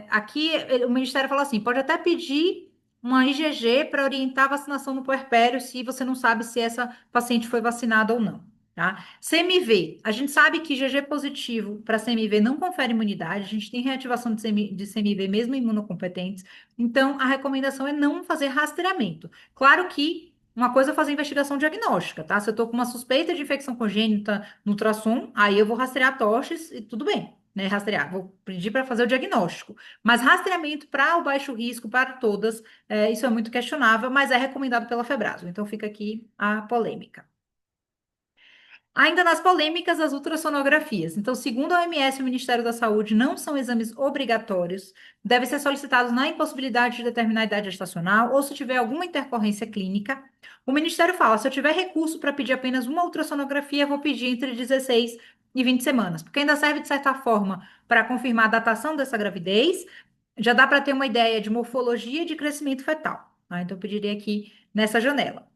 Aqui o Ministério fala assim, pode até pedir uma IgG para orientar a vacinação no puerpério se você não sabe se essa paciente foi vacinada ou não. Tá? CMV, a gente sabe que IgG positivo para CMV não confere imunidade, a gente tem reativação de CMV mesmo em imunocompetentes, então a recomendação é não fazer rastreamento. Claro que uma coisa é fazer investigação diagnóstica, tá? Se eu tô com uma suspeita de infecção congênita no ultrassom, aí eu vou rastrear toches e tudo bem, né? Rastrear, vou pedir para fazer o diagnóstico. Mas rastreamento para o baixo risco, para todas, isso é muito questionável, mas é recomendado pela Febraso. Então fica aqui a polêmica. Ainda nas polêmicas, as ultrassonografias. Então, segundo a OMS e o Ministério da Saúde, não são exames obrigatórios, devem ser solicitados na impossibilidade de determinar a idade gestacional ou se tiver alguma intercorrência clínica. O Ministério fala, se eu tiver recurso para pedir apenas uma ultrassonografia, eu vou pedir entre 16 e 20 semanas, porque ainda serve, de certa forma, para confirmar a datação dessa gravidez, já dá para ter uma ideia de morfologia e de crescimento fetal. Tá? Então, eu pediria aqui nessa janela.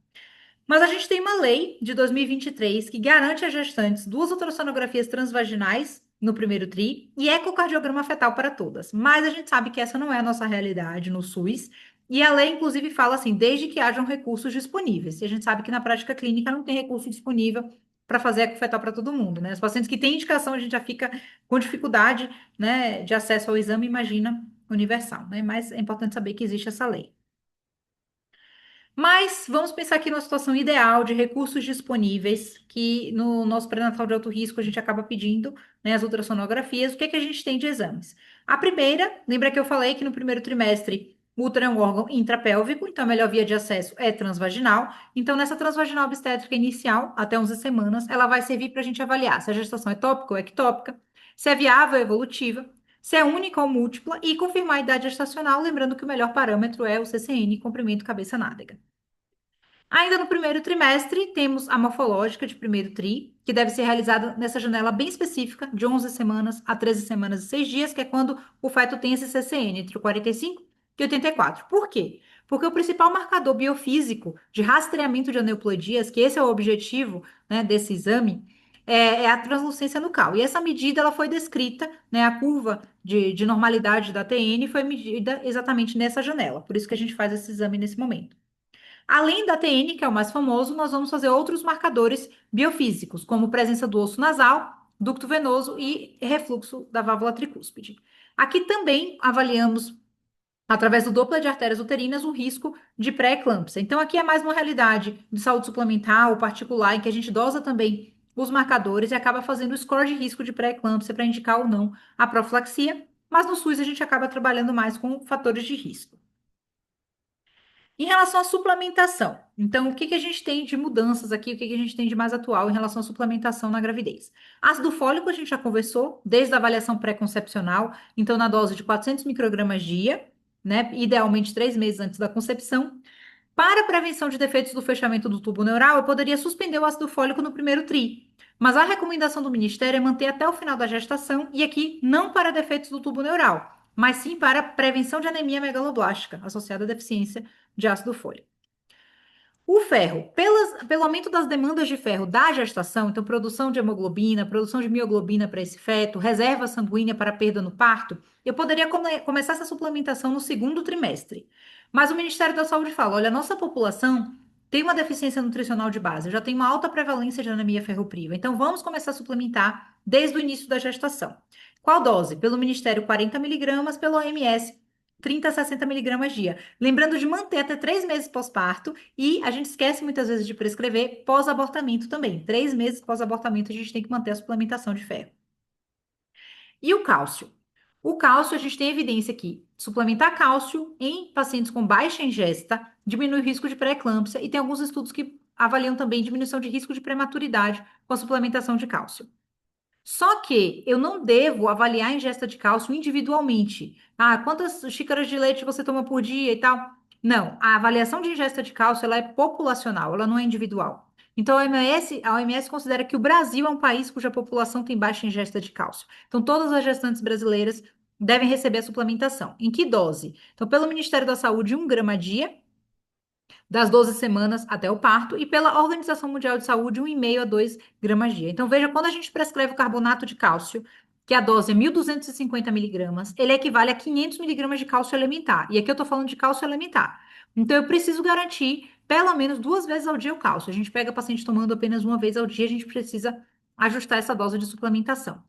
Mas a gente tem uma lei de 2023 que garante às gestantes duas ultrassonografias transvaginais no primeiro TRI e ecocardiograma fetal para todas. Mas a gente sabe que essa não é a nossa realidade no SUS. E a lei, inclusive, fala assim, desde que hajam recursos disponíveis. E a gente sabe que na prática clínica não tem recurso disponível para fazer ecofetal para todo mundo, né? Os pacientes que têm indicação, a gente já fica com dificuldade, né, de acesso ao exame, imagina, universal, né? Mas é importante saber que existe essa lei. Mas vamos pensar aqui numa situação ideal de recursos disponíveis, que no nosso pré-natal de alto risco a gente acaba pedindo, né, as ultrassonografias. O que é que a gente tem de exames? A primeira, lembra que eu falei que no primeiro trimestre o útero é um órgão intrapélvico, então a melhor via de acesso é transvaginal. Então, nessa transvaginal obstétrica inicial, até 11 semanas, ela vai servir para a gente avaliar se a gestação é tópica ou ectópica, se é viável ou evolutiva, se é única ou múltipla e confirmar a idade gestacional, lembrando que o melhor parâmetro é o CCN, comprimento cabeça-nádega. Ainda no primeiro trimestre, temos a morfológica de primeiro TRI, que deve ser realizada nessa janela bem específica, de 11 semanas a 13 semanas e 6 dias, que é quando o feto tem esse CCN, entre 45 e 84. Por quê? Porque o principal marcador biofísico de rastreamento de aneuploidias, que esse é o objetivo, né, desse exame, é a translucência nucal. E essa medida ela foi descrita, né, a curva de normalidade da TN foi medida exatamente nessa janela. Por isso que a gente faz esse exame nesse momento. Além da TN, que é o mais famoso, nós vamos fazer outros marcadores biofísicos, como presença do osso nasal, ducto venoso e refluxo da válvula tricúspide. Aqui também avaliamos, através do Doppler de artérias uterinas, o risco de pré-eclâmpsia. Então, aqui é mais uma realidade de saúde suplementar ou particular, em que a gente dosa também os marcadores e acaba fazendo o score de risco de pré-eclâmpsia para indicar ou não a profilaxia, mas no SUS a gente acaba trabalhando mais com fatores de risco. Em relação à suplementação, então, o que que a gente tem de mudanças aqui, o que que a gente tem de mais atual em relação à suplementação na gravidez? Ácido fólico, a gente já conversou, desde a avaliação pré-concepcional, então, na dose de 400 microgramas dia, né, idealmente 3 meses antes da concepção. Para a prevenção de defeitos do fechamento do tubo neural, eu poderia suspender o ácido fólico no primeiro TRI, mas a recomendação do Ministério é manter até o final da gestação, e aqui não para defeitos do tubo neural, mas sim para prevenção de anemia megaloblástica associada à deficiência de ácido fólico. O ferro, pelo aumento das demandas de ferro da gestação, então produção de hemoglobina, produção de mioglobina para esse feto, reserva sanguínea para perda no parto, eu poderia começar essa suplementação no segundo trimestre. Mas o Ministério da Saúde fala: olha, a nossa população tem uma deficiência nutricional de base, já tem uma alta prevalência de anemia ferropriva, então vamos começar a suplementar desde o início da gestação. Qual dose? Pelo Ministério, 40 miligramas, pelo OMS, 30 a 60 miligramas dia. Lembrando de manter até 3 meses pós-parto e a gente esquece muitas vezes de prescrever pós-abortamento também. 3 meses pós-abortamento a gente tem que manter a suplementação de ferro. E o cálcio? O cálcio, a gente tem evidência que suplementar cálcio em pacientes com baixa ingesta diminui o risco de pré-eclâmpsia e tem alguns estudos que avaliam também diminuição de risco de prematuridade com a suplementação de cálcio. Só que eu não devo avaliar a ingesta de cálcio individualmente. Ah, quantas xícaras de leite você toma por dia e tal? Não, a avaliação de ingesta de cálcio ela é populacional, ela não é individual. Então, a OMS considera que o Brasil é um país cuja população tem baixa ingesta de cálcio. Então, todas as gestantes brasileiras devem receber a suplementação. Em que dose? Então, pelo Ministério da Saúde, 1 grama dia. das 12 semanas até o parto, e pela Organização Mundial de Saúde, 1,5 a 2 gramas dia. Então, veja, quando a gente prescreve o carbonato de cálcio, que a dose é 1.250 miligramas, ele equivale a 500 miligramas de cálcio elementar. E aqui eu estou falando de cálcio elementar. Então, eu preciso garantir pelo menos 2 vezes ao dia o cálcio. A gente pega paciente tomando apenas uma vez ao dia, a gente precisa ajustar essa dose de suplementação.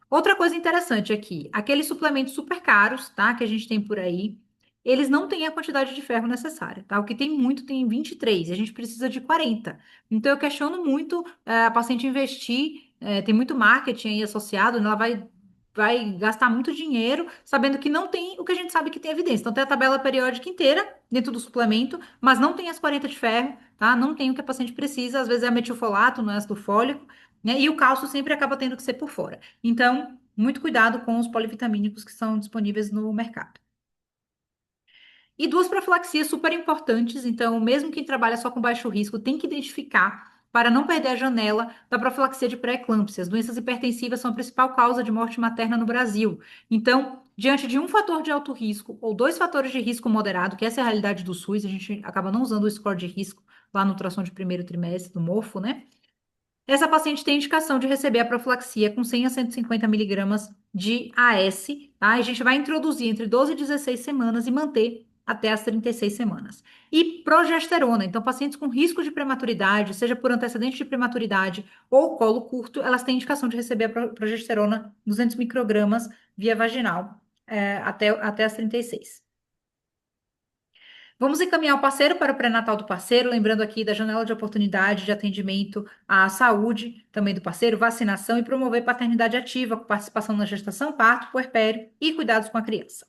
Outra coisa interessante aqui, aqueles suplementos super caros, tá, que a gente tem por aí, eles não têm a quantidade de ferro necessária, tá? O que tem muito tem 23 e a gente precisa de 40. Então eu questiono muito a paciente investir, tem muito marketing aí associado, né? Ela vai gastar muito dinheiro sabendo que não tem o que a gente sabe que tem evidência. Então tem a tabela periódica inteira dentro do suplemento, mas não tem as 40 de ferro, tá? Não tem o que a paciente precisa, às vezes é metilfolato, não é ácido fólico, né? E o cálcio sempre acaba tendo que ser por fora. Então, muito cuidado com os polivitamínicos que são disponíveis no mercado. E duas profilaxias super importantes, então, mesmo quem trabalha só com baixo risco tem que identificar para não perder a janela da profilaxia de pré-eclâmpsia. As doenças hipertensivas são a principal causa de morte materna no Brasil. Então, diante de um fator de alto risco ou dois fatores de risco moderado, que essa é a realidade do SUS, a gente acaba não usando o score de risco lá no ultrassom de primeiro trimestre do morfo, né? Essa paciente tem indicação de receber a profilaxia com 100 a 150 miligramas de AS, tá? A gente vai introduzir entre 12 e 16 semanas e manter até as 36 semanas. E progesterona, então pacientes com risco de prematuridade, seja por antecedente de prematuridade ou colo curto, elas têm indicação de receber a progesterona 200 microgramas via vaginal, até as 36. Vamos encaminhar o parceiro para o pré-natal do parceiro, lembrando aqui da janela de oportunidade de atendimento à saúde também do parceiro, vacinação e promover paternidade ativa com participação na gestação, parto, puerpério e cuidados com a criança.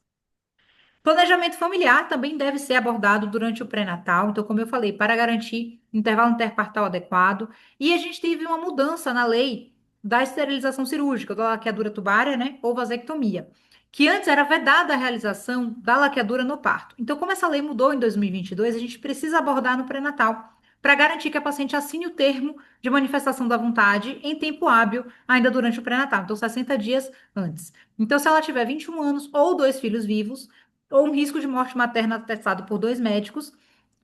Planejamento familiar também deve ser abordado durante o pré-natal, então, como eu falei, para garantir intervalo interpartal adequado. E a gente teve uma mudança na lei da esterilização cirúrgica, da laqueadura tubária, né, ou vasectomia, que antes era vedada a realização da laqueadura no parto. Então, como essa lei mudou em 2022, a gente precisa abordar no pré-natal para garantir que a paciente assine o termo de manifestação da vontade em tempo hábil, ainda durante o pré-natal, então 60 dias antes. Então, se ela tiver 21 anos ou dois filhos vivos, ou um risco de morte materna atestado por dois médicos,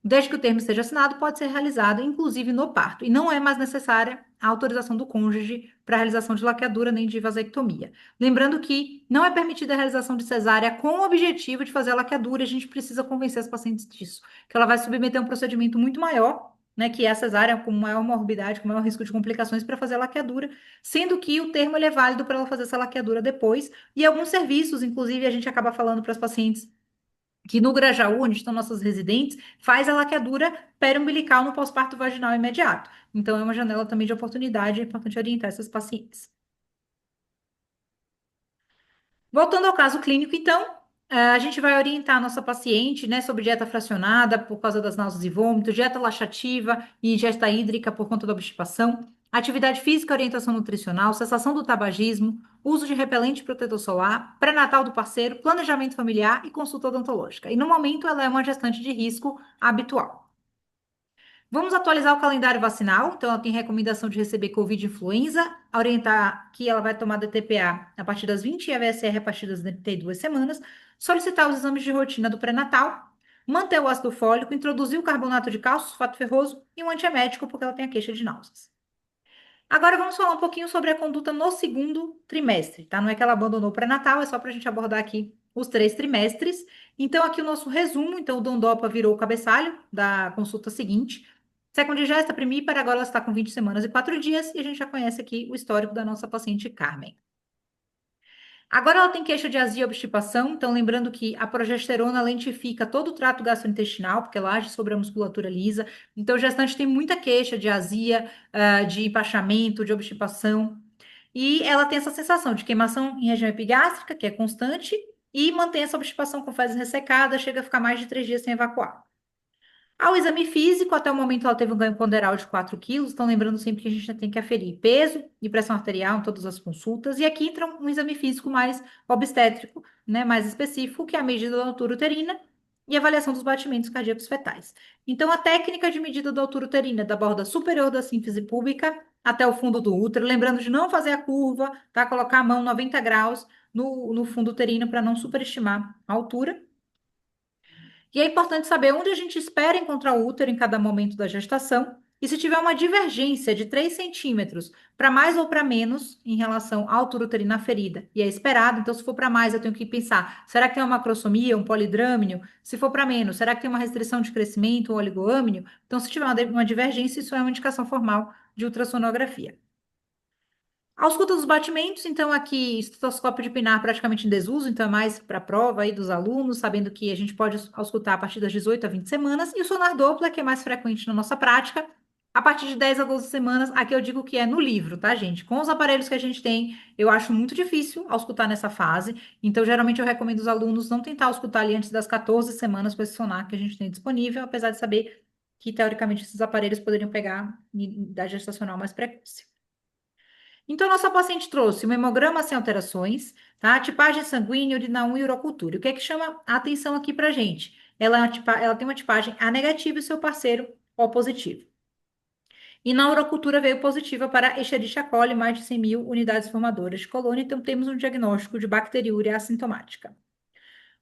desde que o termo esteja assinado, pode ser realizado, inclusive no parto. E não é mais necessária a autorização do cônjuge para a realização de laqueadura nem de vasectomia. Lembrando que não é permitida a realização de cesárea com o objetivo de fazer a laqueadura, e a gente precisa convencer as pacientes disso, que ela vai submeter a um procedimento muito maior, né, que é a cesárea com maior morbidade, com maior risco de complicações para fazer a laqueadura, sendo que o termo ele é válido para ela fazer essa laqueadura depois, e alguns serviços, inclusive, a gente acaba falando para as pacientes que no Grajaú, onde estão nossas residentes, faz a laqueadura periumbilical no pós-parto vaginal imediato. Então, é uma janela também de oportunidade, é importante orientar essas pacientes. Voltando ao caso clínico, então, a gente vai orientar a nossa paciente, né, sobre dieta fracionada por causa das náuseas e vômitos, dieta laxativa e ingesta hídrica por conta da obstipação, atividade física e orientação nutricional, cessação do tabagismo, uso de repelente e protetor solar, pré-natal do parceiro, planejamento familiar e consulta odontológica. E no momento ela é uma gestante de risco habitual. Vamos atualizar o calendário vacinal. Então, ela tem recomendação de receber Covid e influenza, orientar que ela vai tomar DTPA a partir das 20 e a VSR a partir das 32 semanas, solicitar os exames de rotina do pré-natal, manter o ácido fólico, introduzir o carbonato de cálcio, sulfato ferroso e um antiemético, porque ela tem a queixa de náuseas. Agora vamos falar um pouquinho sobre a conduta no segundo trimestre, tá? Não é que ela abandonou o pré-natal, é só para a gente abordar aqui os 3 trimestres. Então, aqui o nosso resumo. Então, o Dondopa virou o cabeçalho da consulta seguinte. Secundigesta, primípara, agora ela está com 20 semanas e 4 dias, e a gente já conhece aqui o histórico da nossa paciente Carmen. Agora ela tem queixa de azia e obstipação, então lembrando que a progesterona lentifica todo o trato gastrointestinal, porque ela age sobre a musculatura lisa. Então, o gestante tem muita queixa de azia, de empachamento, de obstipação. E ela tem essa sensação de queimação em região epigástrica, que é constante, e mantém essa obstipação com fezes ressecadas, chega a ficar mais de 3 dias sem evacuar. Ao exame físico, até o momento ela teve um ganho ponderal de 4 quilos, então lembrando sempre que a gente tem que aferir peso e pressão arterial em todas as consultas, e aqui entra um exame físico mais obstétrico, né, mais específico, que é a medida da altura uterina e avaliação dos batimentos cardíacos fetais. Então, a técnica de medida da altura uterina da borda superior da sínfise púbica até o fundo do útero, lembrando de não fazer a curva, tá? Colocar a mão 90 graus no fundo uterino para não superestimar a altura. E é importante saber onde a gente espera encontrar o útero em cada momento da gestação e se tiver uma divergência de 3 centímetros para mais ou para menos em relação à altura uterina ferida. E é esperado, então se for para mais, eu tenho que pensar, será que tem uma macrosomia, um polidrâmino? Se for para menos, será que tem uma restrição de crescimento, um oligoâmino? Então, se tiver uma divergência, isso é uma indicação formal de ultrassonografia. Ausculta dos batimentos, então aqui estetoscópio de pinar praticamente em desuso, então é mais para a prova aí dos alunos, sabendo que a gente pode auscultar a partir das 18 a 20 semanas, e o sonar Doppler, que é mais frequente na nossa prática, a partir de 10 a 12 semanas, aqui eu digo que é no livro, tá, gente? Com os aparelhos que a gente tem, eu acho muito difícil auscultar nessa fase, então geralmente eu recomendo os alunos não tentar auscultar ali antes das 14 semanas com esse sonar que a gente tem disponível, apesar de saber que teoricamente esses aparelhos poderiam pegar idade gestacional mais precoce. Então, nossa paciente trouxe um hemograma sem alterações, tá? Tipagem sanguínea, urina 1 e urocultura. O que é que chama a atenção aqui pra gente? Ela tem uma tipagem A negativa e seu parceiro O positivo. E na urocultura veio positiva para Escherichia coli, mais de 100 mil unidades formadoras de colônia, então temos um diagnóstico de bacteriúria assintomática.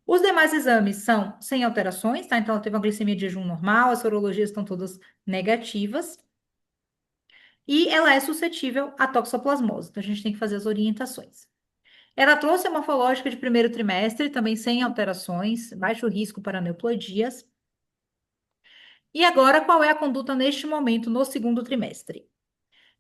Os demais exames são sem alterações, tá? Então, ela teve uma glicemia de jejum normal, as sorologias estão todas negativas. E ela é suscetível à toxoplasmose, então a gente tem que fazer as orientações. Ela trouxe a morfológica de primeiro trimestre, também sem alterações, baixo risco para neoplasias. E agora, qual é a conduta neste momento, no segundo trimestre?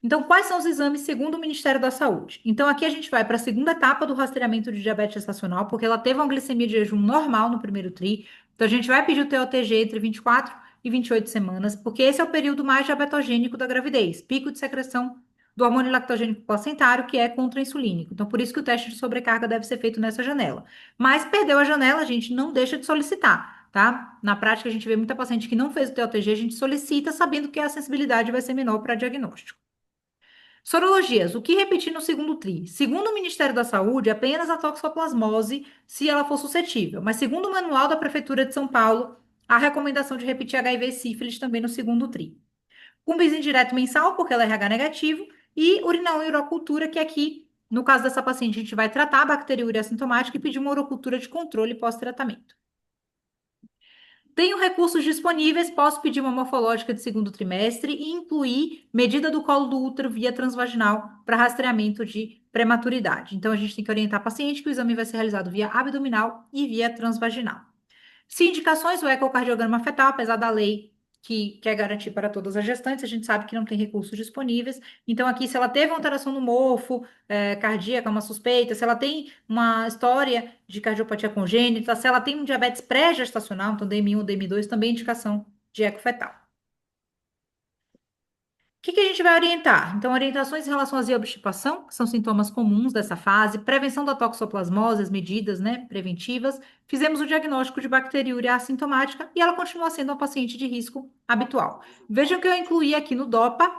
Então, quais são os exames segundo o Ministério da Saúde? Então, aqui a gente vai para a segunda etapa do rastreamento de diabetes gestacional, porque ela teve uma glicemia de jejum normal no primeiro tri. Então, a gente vai pedir o TOTG entre 24 e 28 semanas, porque esse é o período mais diabetogênico da gravidez, pico de secreção do hormônio lactogênico placentário, que é contra-insulínico. Então, por isso que o teste de sobrecarga deve ser feito nessa janela. Mas perdeu a janela, a gente não deixa de solicitar, tá? Na prática, a gente vê muita paciente que não fez o TOTG, a gente solicita sabendo que a sensibilidade vai ser menor para diagnóstico. Sorologias, o que repetir no segundo TRI? Segundo o Ministério da Saúde, apenas a toxoplasmose, se ela for suscetível. Mas segundo o manual da Prefeitura de São Paulo, a recomendação de repetir HIV e sífilis também no segundo TRI. Cumbis indireto mensal, porque ela é RH negativo, e urinal e urocultura, que aqui, no caso dessa paciente, a gente vai tratar a bacteriúria assintomática e pedir uma urocultura de controle pós-tratamento. Tenho recursos disponíveis, posso pedir uma morfológica de segundo trimestre e incluir medida do colo do útero via transvaginal para rastreamento de prematuridade. Então, a gente tem que orientar a paciente que o exame vai ser realizado via abdominal e via transvaginal. Se indicações, o ecocardiograma fetal, apesar da lei que quer garantir para todas as gestantes, a gente sabe que não tem recursos disponíveis. Então, aqui, se ela teve uma alteração no mofo, cardíaca, uma suspeita, se ela tem uma história de cardiopatia congênita, se ela tem um diabetes pré-gestacional, então DM1 ou DM2, também é indicação de eco fetal. O que que a gente vai orientar? Então, orientações em relação à obstipação, que são sintomas comuns dessa fase, prevenção da toxoplasmose, as medidas, né, preventivas. Fizemos o diagnóstico de bacteriúria assintomática e ela continua sendo uma paciente de risco habitual. Vejam que eu incluí aqui no DOPA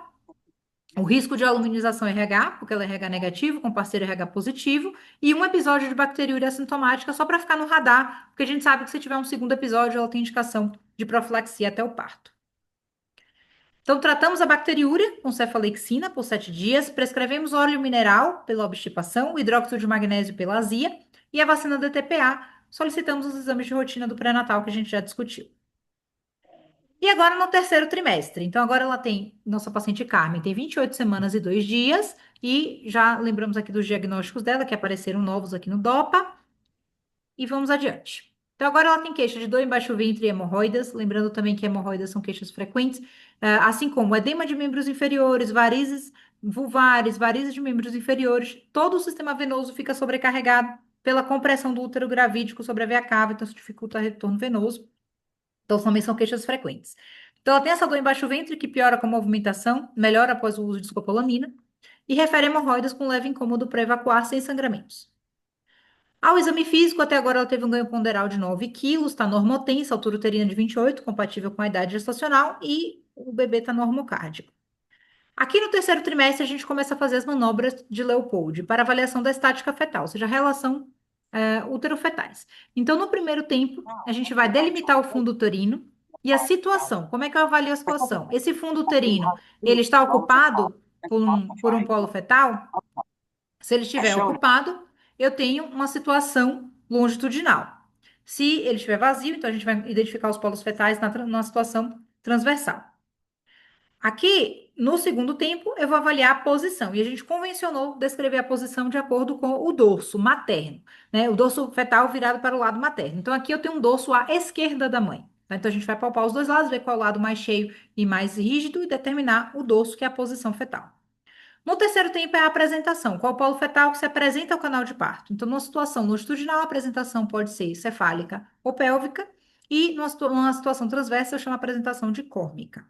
o risco de aluminização RH, porque ela é RH negativo, com parceiro RH positivo, e um episódio de bacteriúria assintomática só para ficar no radar, porque a gente sabe que se tiver um segundo episódio, ela tem indicação de profilaxia até o parto. Então, tratamos a bacteriúria com cefalexina por 7 dias, prescrevemos óleo mineral pela obstipação, o hidróxido de magnésio pela azia e a vacina DTPA. Solicitamos os exames de rotina do pré-natal que a gente já discutiu. E agora no terceiro trimestre. Então, agora ela tem, nossa paciente Carmen, tem 28 semanas e 2 dias, e já lembramos aqui dos diagnósticos dela, que apareceram novos aqui no DOPA. E vamos adiante. Então, agora ela tem queixa de dor em baixo ventre e hemorroidas. Lembrando também que hemorroidas são queixas frequentes, assim como edema de membros inferiores, varizes vulvares, varizes de membros inferiores. Todo o sistema venoso fica sobrecarregado pela compressão do útero gravídico sobre a veia cava, então isso dificulta o retorno venoso. Então, também são queixas frequentes. Então, ela tem essa dor em baixo ventre que piora com a movimentação, melhora após o uso de escopolamina, e refere hemorroidas com leve incômodo para evacuar sem sangramentos. Ao exame físico, até agora ela teve um ganho ponderal de 9 quilos, está normotensa, altura uterina de 28, compatível com a idade gestacional, e o bebê está normocárdico. Aqui no terceiro trimestre, a gente começa a fazer as manobras de Leopold para avaliação da estática fetal, ou seja, a relação útero-fetais. Então, no primeiro tempo, a gente vai delimitar o fundo uterino e a situação. Como é que eu avalio a situação? Esse fundo uterino, ele está ocupado por um polo fetal? Se ele estiver ocupado, eu tenho uma situação longitudinal. Se ele estiver vazio, então a gente vai identificar os polos fetais na situação transversal. Aqui, no segundo tempo, eu vou avaliar a posição. E a gente convencionou descrever a posição de acordo com o dorso materno, né? O dorso fetal virado para o lado materno. Então, aqui eu tenho um dorso à esquerda da mãe, tá? Então, a gente vai palpar os dois lados, ver qual é o lado mais cheio e mais rígido e determinar o dorso, que é a posição fetal. No terceiro tempo é a apresentação. Qual polo fetal que se apresenta ao canal de parto? Então, numa situação longitudinal, a apresentação pode ser cefálica ou pélvica. E numa situação transversa, eu chamo a apresentação de córmica.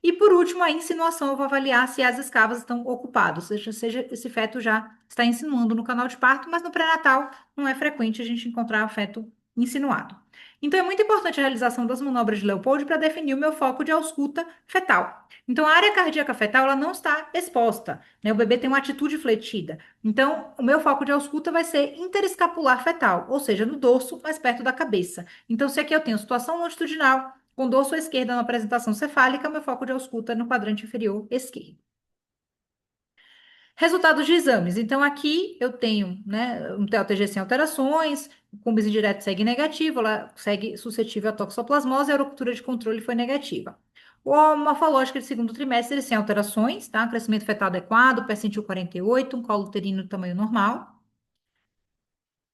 E por último, a insinuação, eu vou avaliar se as escavas estão ocupadas, seja esse feto já está insinuando no canal de parto, mas no pré-natal não é frequente a gente encontrar feto insinuado. Então, é muito importante a realização das manobras de Leopold para definir o meu foco de ausculta fetal. Então, a área cardíaca fetal ela não está exposta, né? O bebê tem uma atitude fletida. Então, o meu foco de ausculta vai ser interescapular fetal, ou seja, no dorso, mais perto da cabeça. Então, se aqui eu tenho situação longitudinal, com dorso à esquerda na apresentação cefálica, meu foco de ausculta é no quadrante inferior esquerdo. Resultados de exames. Então, aqui eu tenho, né, um TOTG sem alterações, o cúmbis indireto segue negativo, ela segue suscetível à toxoplasmose, a urocultura de controle foi negativa. O morfológico de segundo trimestre sem alterações, tá? Crescimento fetal adequado, percentil 48, um colo uterino tamanho normal.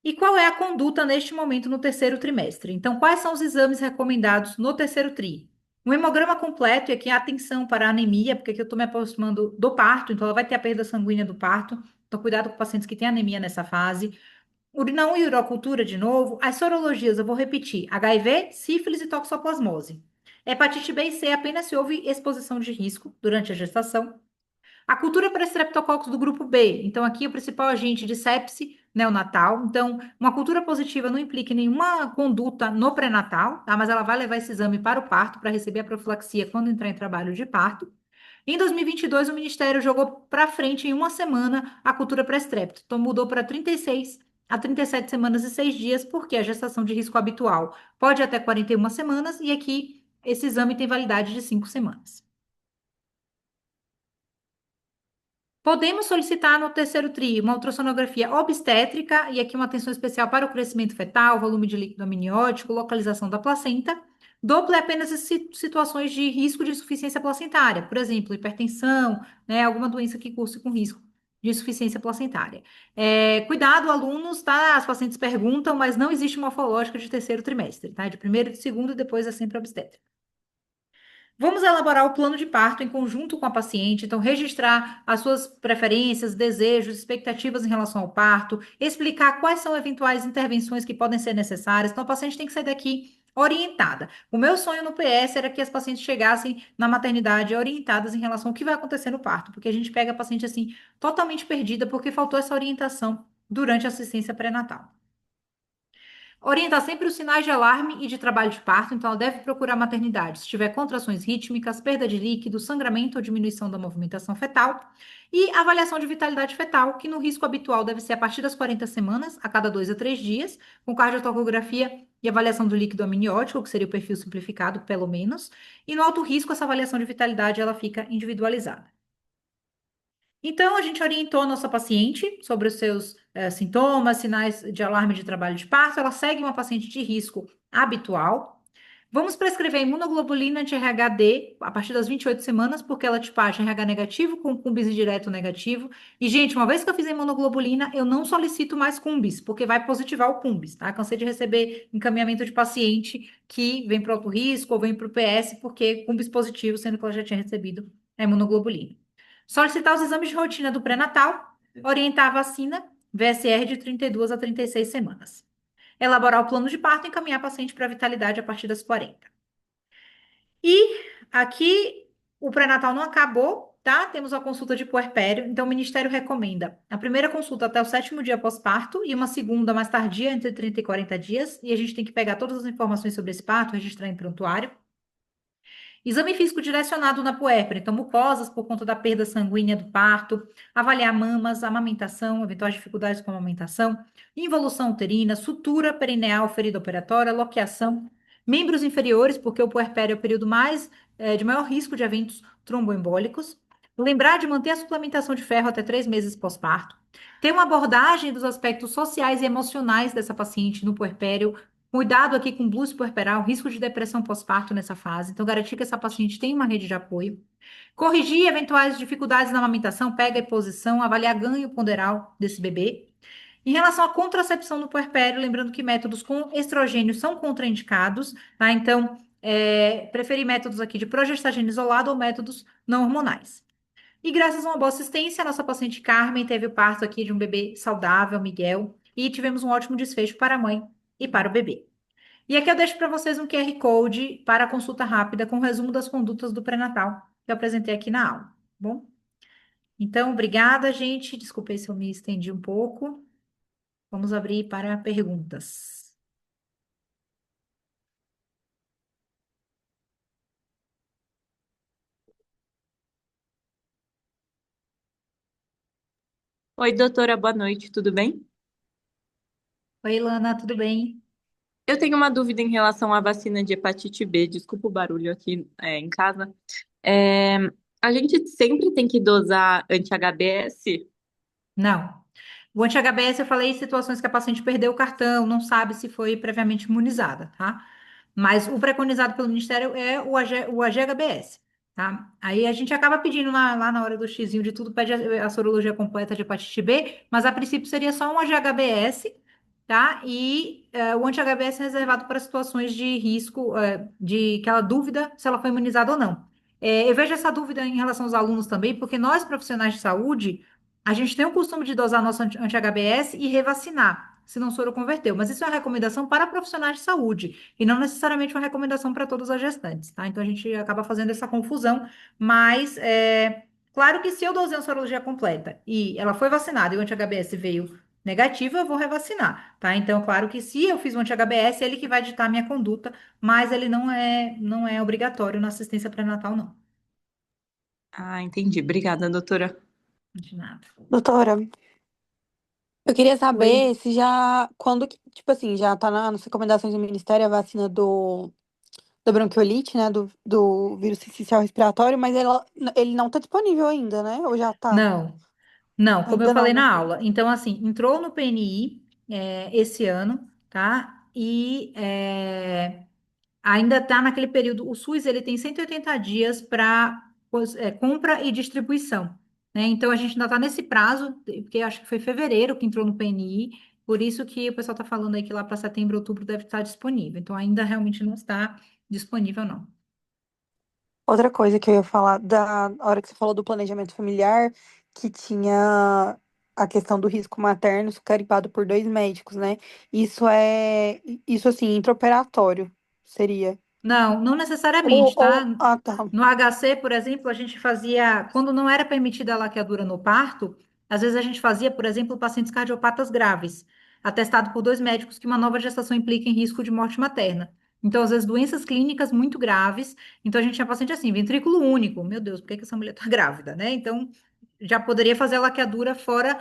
E qual é a conduta neste momento no terceiro trimestre? Então, quais são os exames recomendados no terceiro tri? Um hemograma completo, e aqui atenção para a anemia, porque aqui eu estou me aproximando do parto, então ela vai ter a perda sanguínea do parto. Então, cuidado com pacientes que têm anemia nessa fase. Urinão e urocultura de novo. As sorologias, eu vou repetir: HIV, sífilis e toxoplasmose. Hepatite B e C apenas se houve exposição de risco durante a gestação. A cultura para estreptococcus do grupo B. Então, aqui o principal agente de sepse neonatal. Então, uma cultura positiva não implica em nenhuma conduta no pré-natal, tá? Mas ela vai levar esse exame para o parto, para receber a profilaxia quando entrar em trabalho de parto. Em 2022, o Ministério jogou para frente em uma semana a cultura pré-estrepto. Então, mudou para 36 a 37 semanas e 6 dias, porque a gestação de risco habitual pode ir até 41 semanas, e aqui esse exame tem validade de 5 semanas. Podemos solicitar no terceiro TRI uma ultrassonografia obstétrica e aqui uma atenção especial para o crescimento fetal, volume de líquido amniótico, localização da placenta. Doppler apenas em situações de risco de insuficiência placentária, por exemplo, hipertensão, né, alguma doença que curse com risco de insuficiência placentária. Cuidado, alunos, tá? As pacientes perguntam, mas não existe morfológica de terceiro trimestre, tá? De primeiro, de segundo e depois é sempre obstétrica. Vamos elaborar o plano de parto em conjunto com a paciente, então registrar as suas preferências, desejos, expectativas em relação ao parto, explicar quais são eventuais intervenções que podem ser necessárias. Então, a paciente tem que sair daqui orientada. O meu sonho no PS era que as pacientes chegassem na maternidade orientadas em relação ao que vai acontecer no parto, porque a gente pega a paciente assim totalmente perdida porque faltou essa orientação durante a assistência pré-natal. Orientar sempre os sinais de alarme e de trabalho de parto, então ela deve procurar maternidade se tiver contrações rítmicas, perda de líquido, sangramento ou diminuição da movimentação fetal. E avaliação de vitalidade fetal, que no risco habitual deve ser a partir das 40 semanas, a cada 2 a 3 dias, com cardiotocografia e avaliação do líquido amniótico, que seria o perfil simplificado, pelo menos. E no alto risco, essa avaliação de vitalidade ela fica individualizada. Então, a gente orientou a nossa paciente sobre os seus sintomas, sinais de alarme de trabalho de parto. Ela segue uma paciente de risco habitual. Vamos prescrever imunoglobulina anti-RHD a partir das 28 semanas, porque ela é tipagem RH negativo com cumbis indireto negativo. E, gente, uma vez que eu fiz a imunoglobulina, eu não solicito mais cumbis, porque vai positivar o cumbis, tá? Cansei de receber encaminhamento de paciente que vem para o alto risco ou vem para o PS, porque cumbis positivo, sendo que ela já tinha recebido a imunoglobulina. Solicitar os exames de rotina do pré-natal, orientar a vacina, VSR de 32 a 36 semanas. Elaborar o plano de parto e encaminhar a paciente para a vitalidade a partir das 40. E aqui o pré-natal não acabou, tá? Temos a consulta de puerpério. Então, o Ministério recomenda a primeira consulta até o 7º dia pós-parto e uma segunda mais tardia, entre 30 e 40 dias. E a gente tem que pegar todas as informações sobre esse parto, registrar em prontuário. Exame físico direcionado na puérpera, então mucosas por conta da perda sanguínea do parto, avaliar mamas, amamentação, eventuais dificuldades com a amamentação, involução uterina, sutura perineal, ferida operatória, loqueação, membros inferiores, porque o puerpério é o período de maior risco de eventos tromboembólicos. Lembrar de manter a suplementação de ferro até 3 meses pós-parto. Tem uma abordagem dos aspectos sociais e emocionais dessa paciente no puerpério, cuidado aqui com blues puerperal, risco de depressão pós-parto nessa fase, então garantir que essa paciente tenha uma rede de apoio. Corrigir eventuais dificuldades na amamentação, pega e posição, avaliar ganho ponderal desse bebê. Em relação à contracepção no puerpério, lembrando que métodos com estrogênio são contraindicados, tá? Então, preferir métodos aqui de progestagena isolado ou métodos não hormonais. E graças a uma boa assistência, a nossa paciente Carmen teve o parto aqui de um bebê saudável, Miguel, e tivemos um ótimo desfecho para a mãe e para o bebê. E aqui eu deixo para vocês um QR Code para a consulta rápida com o resumo das condutas do pré-natal que eu apresentei aqui na aula, tá bom? Então, obrigada, gente. Desculpei se eu me estendi um pouco. Vamos abrir para perguntas. Oi, doutora, boa noite, tudo bem? Oi, Lana, tudo bem? Eu tenho uma dúvida em relação à vacina de hepatite B. Desculpa o barulho aqui, em casa. É, a gente sempre tem que dosar anti-HBs? Não. O anti-HBS, eu falei em situações que a paciente perdeu o cartão, não sabe se foi previamente imunizada, tá? Mas o preconizado pelo Ministério é o AG-HBS, tá? Aí a gente acaba pedindo lá na hora do xizinho de tudo, pede a sorologia completa de hepatite B, mas a princípio seria só um AG-HBS, tá? E o anti-HBS é reservado para situações de risco, de aquela dúvida se ela foi imunizada ou não. Eu vejo essa dúvida em relação aos alunos também, porque nós, profissionais de saúde, a gente tem o costume de dosar nosso anti-HBS e revacinar, se não soro converteu. Mas isso é uma recomendação para profissionais de saúde e não necessariamente uma recomendação para todas as gestantes, tá? Então a gente acaba fazendo essa confusão. Mas claro que se eu dosei uma sorologia completa e ela foi vacinada e o anti-HBS veio negativo, eu vou revacinar, tá? Então, claro que se eu fiz um anti-HBS, ele que vai ditar a minha conduta, mas ele não é obrigatório na assistência pré-natal, não. Ah, entendi. Obrigada, doutora. De nada. Doutora, eu queria Oi? saber se já, quando, tipo assim, já tá nas recomendações do Ministério a vacina da bronquiolite, né, do vírus sincicial respiratório, mas ele não tá disponível ainda, né? Ou já tá? Não. Não, como eu Ainda não, falei né? na aula. Então, assim, entrou no PNI esse ano, tá? E ainda está naquele período. O SUS ele tem 180 dias para compra e distribuição, né? Então, a gente ainda está nesse prazo, porque acho que foi fevereiro que entrou no PNI, por isso que o pessoal está falando aí que lá para setembro, outubro deve estar disponível. Então, ainda realmente não está disponível, não. Outra coisa que eu ia falar, da hora que você falou do planejamento familiar, que tinha a questão do risco materno carimbado por dois médicos, né? Isso assim, intraoperatório, seria. Não, não necessariamente, tá? Tá. No HC, por exemplo, a gente fazia, quando não era permitida a laqueadura no parto, às vezes a gente fazia, por exemplo, pacientes cardiopatas graves, atestado por dois médicos que uma nova gestação implica em risco de morte materna. Então, às vezes, doenças clínicas muito graves. Então, a gente tinha paciente assim, ventrículo único. Meu Deus, por que que essa mulher está grávida, né? Então, já poderia fazer a laqueadura fora,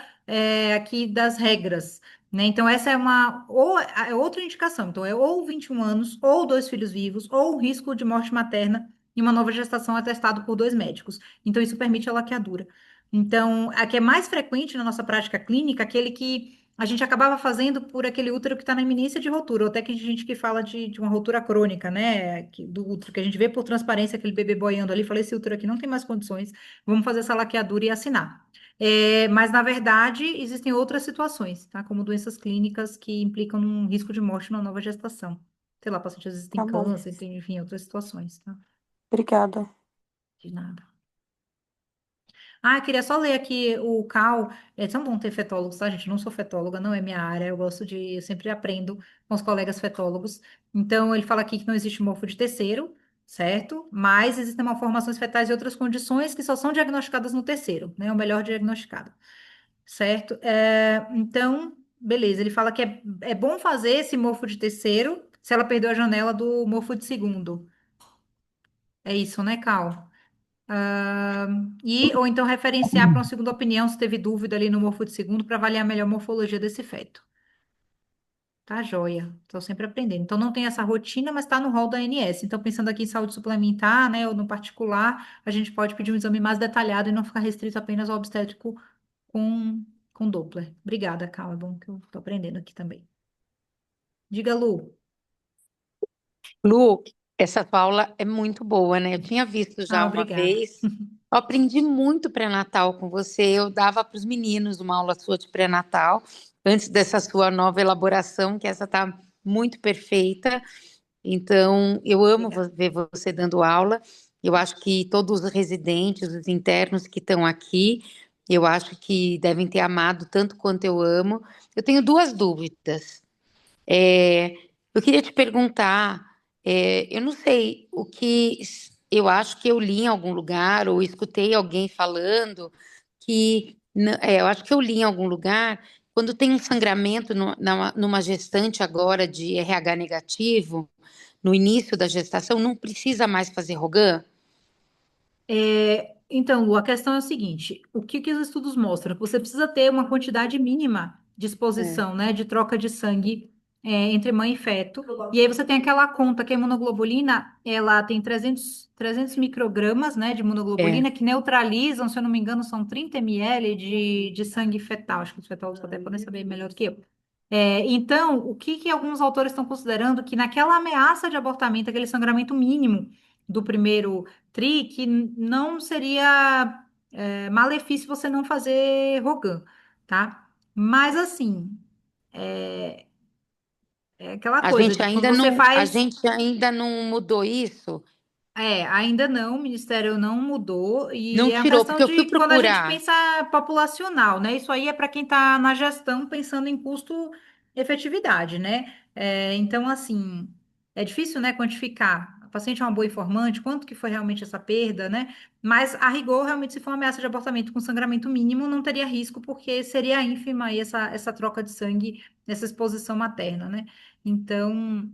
aqui das regras, né? Então, essa é outra indicação. Então, é ou 21 anos, ou dois filhos vivos, ou risco de morte materna em uma nova gestação atestado por dois médicos. Então, isso permite a laqueadura. Então, a que é mais frequente na nossa prática clínica, aquele que a gente acabava fazendo por aquele útero que está na iminência de ruptura, ou até que a gente que fala de uma ruptura crônica, né? Do útero, que a gente vê por transparência aquele bebê boiando ali, fala, esse útero aqui não tem mais condições, vamos fazer essa laqueadura e assinar. Mas, na verdade, existem outras situações, tá? Como doenças clínicas que implicam num risco de morte na nova gestação. Sei lá, paciente às vezes tem Tá bom. câncer, tem, enfim, outras situações, tá? Obrigada. De nada. Ah, eu queria só ler aqui o Cal. É tão bom ter fetólogos, tá, gente? Eu não sou fetóloga, não é minha área. Eu sempre aprendo com os colegas fetólogos. Então, ele fala aqui que não existe mofo de terceiro, certo? Mas existem malformações fetais e outras condições que só são diagnosticadas no terceiro, né? O melhor diagnosticado, certo? Então, beleza. Ele fala que é bom fazer esse mofo de terceiro se ela perdeu a janela do mofo de segundo. É isso, né, Cal? Ou então referenciar para uma segunda opinião se teve dúvida ali no morfo de segundo para avaliar melhor a morfologia desse feto. Tá, joia. Estou sempre aprendendo. Então não tem essa rotina, mas está no rol da ANS. Então, pensando aqui em saúde suplementar, né, ou no particular, a gente pode pedir um exame mais detalhado e não ficar restrito apenas ao obstétrico com, com Doppler. Obrigada, Carla. É bom que eu estou aprendendo aqui também. Diga, Lu. Lu, essa tua aula é muito boa, né? Eu tinha visto já Ah, uma obrigada. vez. Eu aprendi muito pré-natal com você. Eu dava para os meninos uma aula sua de pré-natal, antes dessa sua nova elaboração, que essa tá muito perfeita. Então, eu amo Obrigada. ver você dando aula. Eu acho que todos os residentes, os internos que estão aqui, eu acho que devem ter amado tanto quanto eu amo. Eu tenho duas dúvidas. É, eu queria te perguntar, eu não sei o que eu acho que eu li em algum lugar ou escutei alguém falando que, eu acho que eu li em algum lugar, quando tem um sangramento numa gestante agora de RH negativo, no início da gestação, não precisa mais fazer Rogan? Então, Lu, a questão é o seguinte: o que que os estudos mostram? Você precisa ter uma quantidade mínima de É, exposição, né, de troca de sangue entre mãe e feto. E aí você tem aquela conta que a imunoglobulina, ela tem 300 microgramas, né, de é. imunoglobulina que neutralizam, se eu não me engano, são 30 ml de sangue fetal. Acho que os fetólogos até podem saber melhor do que eu. Então, o que que alguns autores estão considerando que naquela ameaça de abortamento, aquele sangramento mínimo do primeiro que não seria malefício você não fazer Rogan, tá? Mas assim, é aquela coisa de quando você A faz. gente ainda não mudou isso, Ainda não, o Ministério não mudou, e não é uma tirou, questão porque eu fui de quando a gente procurar. pensa populacional, né? Isso aí é para quem está na gestão pensando em custo-efetividade, né? Então, assim, é difícil, né, quantificar. A paciente é uma boa informante, quanto que foi realmente essa perda, né? Mas, a rigor, realmente, se for uma ameaça de abortamento com sangramento mínimo, não teria risco, porque seria ínfima aí essa troca de sangue, essa exposição materna, né? Então,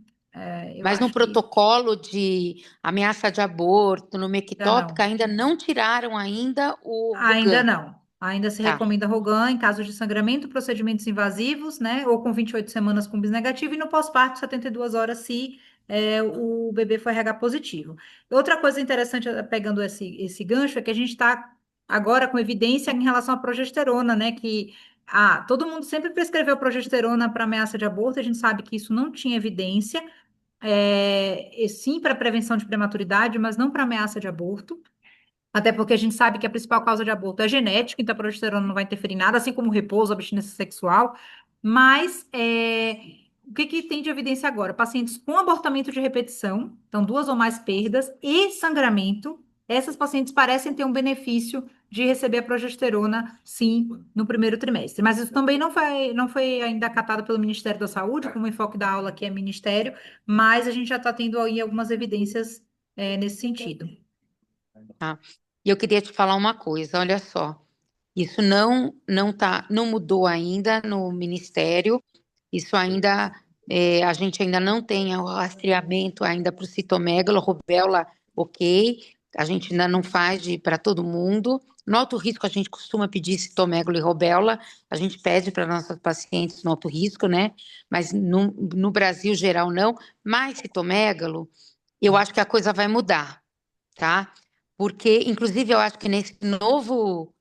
eu Mas no acho que. protocolo de ameaça de aborto, no Ainda Mectópica, não. ainda não tiraram ainda o Ainda Rogan. não. Ainda se Tá, recomenda Rogan em casos de sangramento, procedimentos invasivos, né? Ou com 28 semanas com bis negativo e no pós-parto 72 horas se o bebê for RH positivo. Outra coisa interessante, pegando esse gancho, é que a gente está agora com evidência em relação à progesterona, né? Que todo mundo sempre prescreveu progesterona para ameaça de aborto, a gente sabe que isso não tinha evidência, e sim para prevenção de prematuridade, mas não para ameaça de aborto. Até porque a gente sabe que a principal causa de aborto é genética, então a progesterona não vai interferir em nada, assim como o repouso, a abstinência sexual. Mas o que que tem de evidência agora? Pacientes com abortamento de repetição, então duas ou mais perdas, e sangramento, essas pacientes parecem ter um benefício de receber a progesterona, sim, no primeiro trimestre. Mas isso também não foi ainda acatado pelo Ministério da Saúde, como o enfoque da aula aqui é ministério, mas a gente já está tendo aí algumas evidências nesse sentido. tá. E eu queria te falar uma coisa, olha só. Isso não mudou ainda no Ministério. Isso ainda a gente ainda não tem o rastreamento ainda para o citomegalo, rubéola, ok. A gente ainda não faz para todo mundo. No alto risco a gente costuma pedir citomegalo e rubéola. A gente pede para nossos pacientes no alto risco, né? Mas no Brasil geral não. Mas citomegalo, eu acho que a coisa vai mudar, tá? Porque, inclusive, eu acho que nesse novo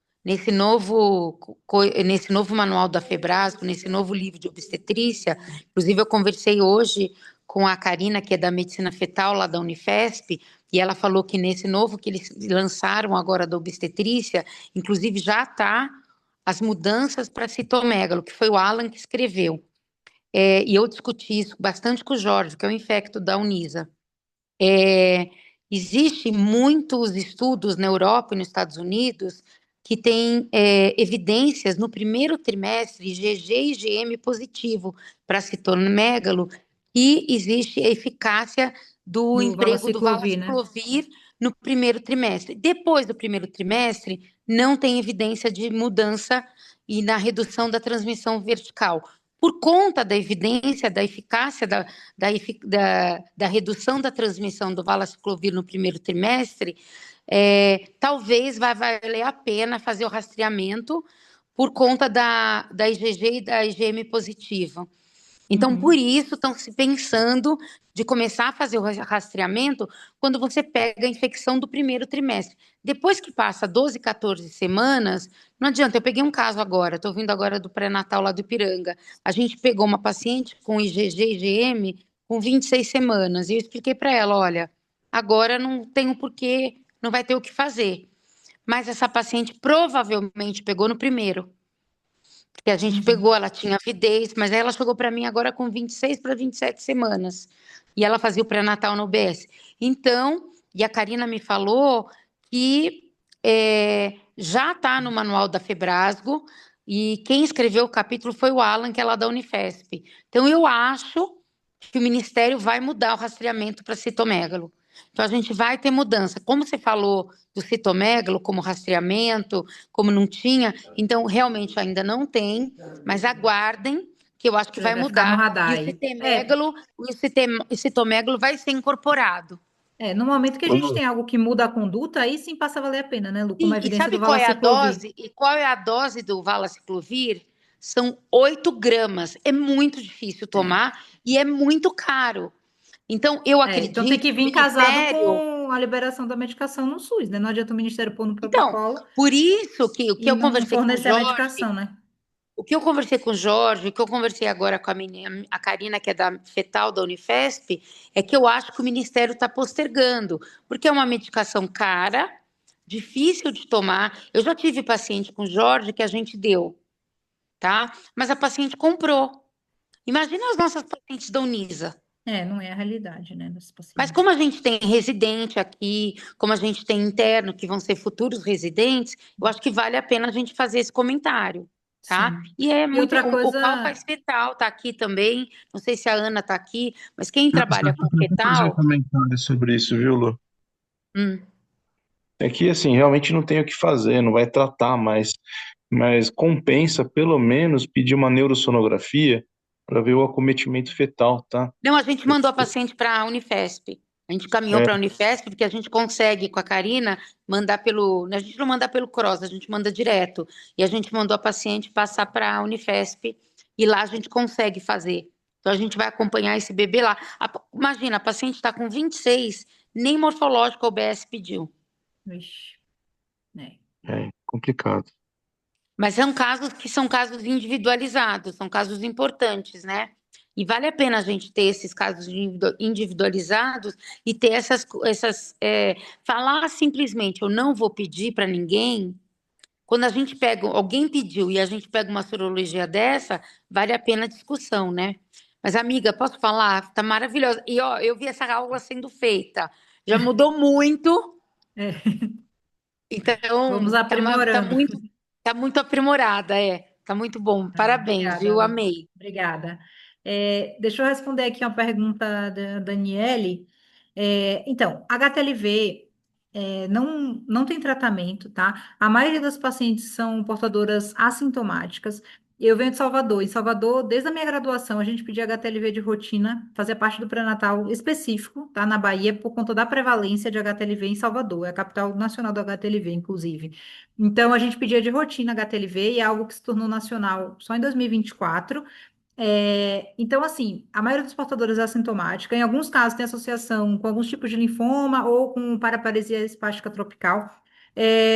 manual da Febrasco, nesse novo livro de obstetrícia, inclusive eu conversei hoje com a Karina, que é da medicina fetal lá da Unifesp, e ela falou que nesse novo que eles lançaram agora da obstetrícia, inclusive já está as mudanças para citomegalo, que foi o Alan que escreveu. E eu discuti isso bastante com o Jorge, que é o infecto da Unisa. É, Existem muitos estudos na Europa e nos Estados Unidos que têm evidências no primeiro trimestre, IgG e IgM positivo para citomegalo, e existe a eficácia do No emprego do Valaciclovir, né? valaciclovir no primeiro trimestre. Depois do primeiro trimestre, não tem evidência de mudança e na redução da transmissão vertical. Por conta da evidência da eficácia da redução da transmissão do valaciclovir no primeiro trimestre, talvez vai valer a pena fazer o rastreamento por conta da IgG e da IgM positiva. Então, por Uhum. isso, estão se pensando de começar a fazer o rastreamento quando você pega a infecção do primeiro trimestre. Depois que passa 12, 14 semanas, não adianta. Eu peguei um caso agora, estou vindo agora do pré-natal lá do Ipiranga. A gente pegou uma paciente com IgG e IgM com 26 semanas. E eu expliquei para ela: olha, agora não tem o porquê, não vai ter o que fazer. Mas essa paciente provavelmente pegou no primeiro. Porque a gente Uhum. pegou, ela tinha avidez, mas aí ela chegou para mim agora com 26 para 27 semanas. E ela fazia o pré-natal no UBS. Então, e a Karina me falou que já está no manual da Febrasgo, e quem escreveu o capítulo foi o Alan, que é lá da Unifesp. Então, eu acho que o Ministério vai mudar o rastreamento para citomegalo. Então, a gente vai ter mudança. Como você falou do citomegalo como rastreamento, como não tinha, então realmente ainda não tem, mas aguardem, que eu acho que vai Vai ficar no mudar. E radar o aí. citomegalo, o citomegalo vai ser incorporado. No momento que a gente Ô, tem algo que muda a conduta, aí sim passa a valer a pena, né, Lu? Como a E evidência do sabe qual é a valaciclovir. dose? E qual é a dose do valaciclovir? São 8 gramas. É muito difícil É. tomar e é muito caro. Então, eu Então tem acredito que que o vir casado Ministério. com a liberação da medicação no SUS, né? Não adianta o Ministério pôr no Então, protocolo por isso que o que e eu não conversei com o fornecer a Jorge. medicação, né? O que eu conversei com o Jorge, o que eu conversei agora com a menina, a Karina, que é da Fetal da Unifesp, é que eu acho que o Ministério está postergando, porque é uma medicação cara, difícil de tomar. Eu já tive paciente com o Jorge que a gente deu, tá? Mas a paciente comprou. Imagina as nossas pacientes da Unisa. Não é a realidade, né, dos Mas como pacientes. a gente tem residente aqui, como a gente tem interno, que vão ser futuros residentes, eu acho que vale a pena a gente fazer esse comentário, tá? Sim. E é E muito. outra O Cal coisa, faz fetal, tá aqui também. Não sei se a Ana tá aqui, mas quem nossa, trabalha eu com queria fazer um fetal. comentário sobre isso, viu, Lu? hum, É que, assim, realmente não tem o que fazer, não vai tratar mais, mas compensa, pelo menos, pedir uma neurosonografia para ver o acometimento fetal, tá? Não, a gente mandou a paciente para a Unifesp. A gente caminhou É, para a Unifesp, porque a gente consegue, com a Karina, mandar pelo. A gente não manda pelo Cross, a gente manda direto. E a gente mandou a paciente passar para a Unifesp, e lá a gente consegue fazer. Então a gente vai acompanhar esse bebê lá. Imagina, a paciente está com 26, nem morfológico a OBS pediu. vixe, né? é complicado. Mas são casos que são casos individualizados, são casos importantes, né? E vale a pena a gente ter esses casos individualizados e ter falar simplesmente, eu não vou pedir para ninguém. Quando a gente pega, alguém pediu e a gente pega uma sorologia dessa, vale a pena a discussão, né? Mas, amiga, posso falar? Tá maravilhosa. E, ó, eu vi essa aula sendo feita. Já mudou muito, É, vamos então aprimorando. tá muito aprimorada, é. Tá muito bom. Parabéns, Obrigada, viu? Lu. Amei. Obrigada. Deixa eu responder aqui uma pergunta da Daniele. Então, HTLV não tem tratamento, tá? A maioria das pacientes são portadoras assintomáticas. Eu venho de Salvador. Em Salvador, desde a minha graduação, a gente pedia HTLV de rotina, fazia parte do pré-natal específico, tá? Na Bahia, por conta da prevalência de HTLV em Salvador. É a capital nacional do HTLV, inclusive. Então, a gente pedia de rotina HTLV e é algo que se tornou nacional só em 2024. Então, assim, a maioria dos portadores é assintomática. Em alguns casos, tem associação com alguns tipos de linfoma ou com paraparesia espástica tropical.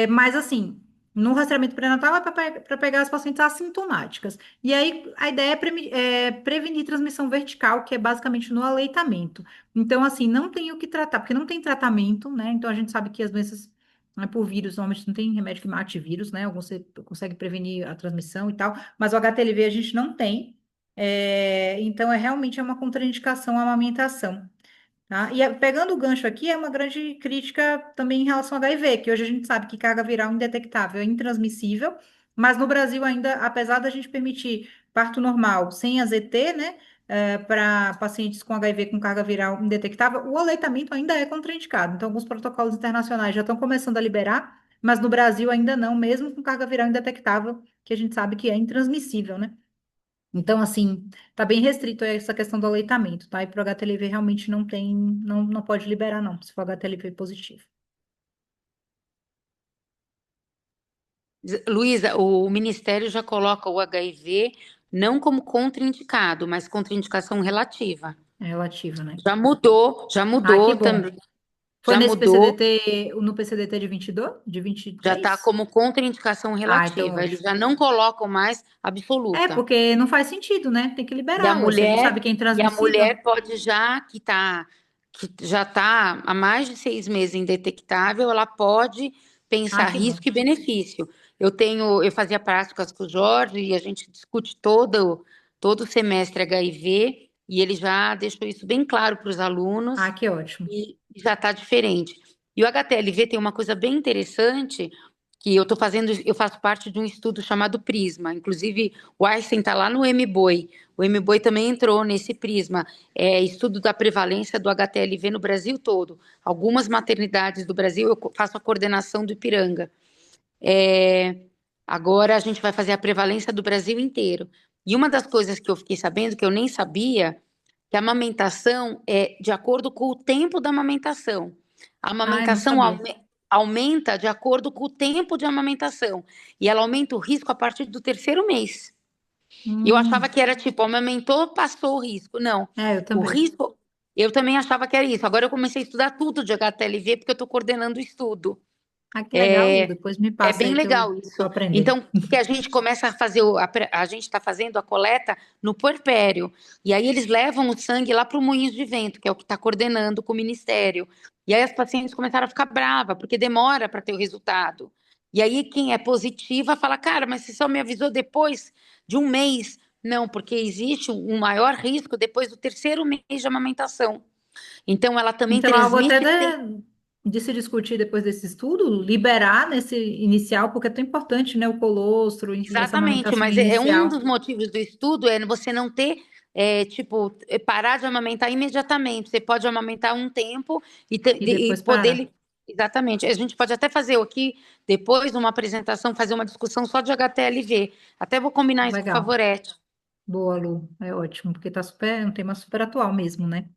Mas, assim, no rastreamento pré-natal é para pegar as pacientes assintomáticas. E aí, a ideia é prevenir transmissão vertical, que é basicamente no aleitamento. Então, assim, não tem o que tratar, porque não tem tratamento, né? Então, a gente sabe que as doenças, né, por vírus, normalmente não tem remédio que mate vírus, né? Alguns você consegue prevenir a transmissão e tal, mas o HTLV a gente não tem. Então, realmente uma contraindicação à amamentação, tá? E pegando o gancho aqui, é uma grande crítica também em relação ao HIV, que hoje a gente sabe que carga viral indetectável é intransmissível, mas no Brasil ainda, apesar da gente permitir parto normal sem AZT, né, para pacientes com HIV com carga viral indetectável, o aleitamento ainda é contraindicado. Então, alguns protocolos internacionais já estão começando a liberar, mas no Brasil ainda não, mesmo com carga viral indetectável, que a gente sabe que é intransmissível, né? Então, assim, tá bem restrito a essa questão do aleitamento, tá? E pro HTLV realmente não tem, não pode liberar, não, se for HTLV positivo. Luísa, o Ministério já coloca o HIV não como contraindicado, mas contraindicação relativa. É relativo, né? Já Ah, que mudou bom. também, Foi já nesse mudou, PCDT, no PCDT de 22? De já está 23? como contraindicação Ah, então relativa. Eles ótimo. já não colocam mais É, absoluta. porque não faz sentido, né? Tem que E a liberar, ué. Se a gente sabe mulher, que é e a intransmissível. mulher pode já que já está há mais de 6 meses indetectável, ela pode Ah, pensar que bom. risco e benefício. Eu fazia práticas com o Jorge e a gente discute todo semestre HIV e ele já deixou isso bem claro para os Ah, alunos que ótimo. e já está diferente. E o HTLV tem uma coisa bem interessante que eu faço parte de um estudo chamado Prisma. Inclusive, o Einstein está lá no MBOI. O MBOI também entrou nesse Prisma, estudo da prevalência do HTLV no Brasil todo. Algumas maternidades do Brasil, eu faço a coordenação do Ipiranga. É, agora a gente vai fazer a prevalência do Brasil inteiro. E uma das coisas que eu fiquei sabendo, que eu nem sabia, que a amamentação é de acordo com o tempo da amamentação. A Ah, eu não amamentação sabia. aumenta de acordo com o tempo de amamentação. E ela aumenta o risco a partir do terceiro mês. E eu achava Hum, que era tipo, amamentou, passou o risco. Não. eu O também. risco, eu também achava que era isso. Agora eu comecei a estudar tudo de HTLV, porque eu estou coordenando o estudo. Ah, que legal, Lu. Depois me É passa bem aí que eu legal vou isso. aprender. Então, porque a gente começa a fazer, a gente está fazendo a coleta no puerpério. E aí eles levam o sangue lá para o Moinhos de Vento, que é o que está coordenando com o Ministério. E aí as pacientes começaram a ficar bravas, porque demora para ter o resultado. E aí quem é positiva fala, cara, mas você só me avisou depois de um mês. Não, porque existe um maior risco depois do terceiro mês de amamentação. Então, ela também Então, algo até transmite sem. de se discutir depois desse estudo, liberar nesse inicial, porque é tão importante, né? O colostro, enfim, essa Exatamente, amamentação mas é um inicial. dos motivos do estudo é você não ter, tipo, parar de amamentar imediatamente. Você pode amamentar um tempo E e depois parar. poder. Exatamente. A gente pode até fazer aqui, depois, uma apresentação, fazer uma discussão só de HTLV. Até vou combinar isso com o Legal. Favorete. Boa, Lu. É ótimo, porque tá super, é um tema super atual mesmo, né?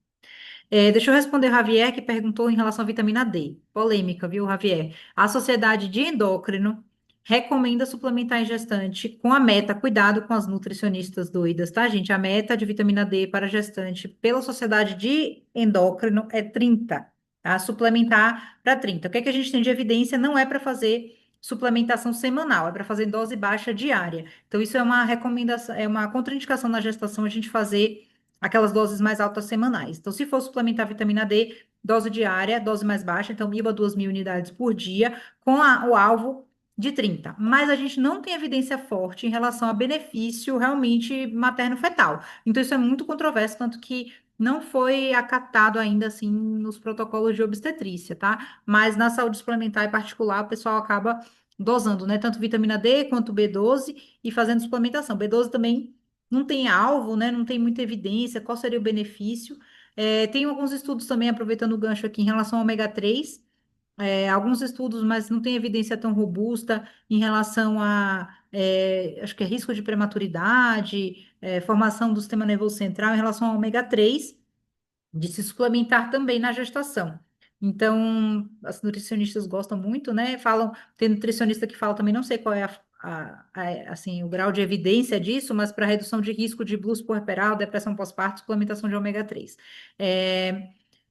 Deixa eu responder o Javier, que perguntou em relação à vitamina D. Polêmica, viu, Javier? A Sociedade de Endócrino recomenda suplementar em gestante com a meta, cuidado com as nutricionistas doidas, tá, gente? A meta de vitamina D para gestante pela Sociedade de Endócrino é 30, tá? Suplementar para 30. O que é que a gente tem de evidência? Não é para fazer suplementação semanal, é para fazer dose baixa diária. Então, isso é uma recomendação, é uma contraindicação na gestação a gente fazer aquelas doses mais altas semanais. Então, se for suplementar vitamina D, dose diária, dose mais baixa, então IBA 2.000 unidades por dia, com o alvo de 30. Mas a gente não tem evidência forte em relação a benefício realmente materno-fetal. Então, isso é muito controverso, tanto que não foi acatado ainda assim nos protocolos de obstetrícia, tá? Mas na saúde suplementar em particular, o pessoal acaba dosando, né? Tanto vitamina D quanto B12 e fazendo suplementação. B12 também não tem alvo, né? Não tem muita evidência, qual seria o benefício. Tem alguns estudos também, aproveitando o gancho aqui, em relação ao ômega 3, alguns estudos, mas não tem evidência tão robusta em relação a, acho que é risco de prematuridade, formação do sistema nervoso central, em relação ao ômega 3 de se suplementar também na gestação. Então, as nutricionistas gostam muito, né? Falam, tem nutricionista que fala também, não sei qual é assim, o grau de evidência disso, mas para redução de risco de blues puerperal, depressão pós-parto, suplementação de ômega 3.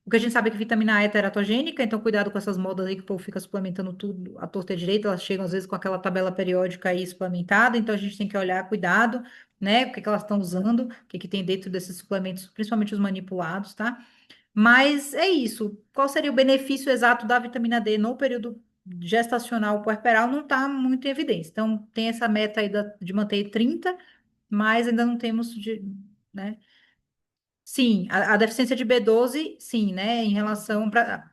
O que a gente sabe é que vitamina A é teratogênica, então cuidado com essas modas aí que o povo fica suplementando tudo à torta e à direita, elas chegam às vezes com aquela tabela periódica aí suplementada, então a gente tem que olhar, cuidado, né? O que que elas estão usando, o que que tem dentro desses suplementos, principalmente os manipulados, tá? Mas é isso. Qual seria o benefício exato da vitamina D no período gestacional puerperal? Não está muito em evidência. Então, tem essa meta aí de manter 30, mas ainda não temos né? Sim, a deficiência de B12, sim, né? Em relação para.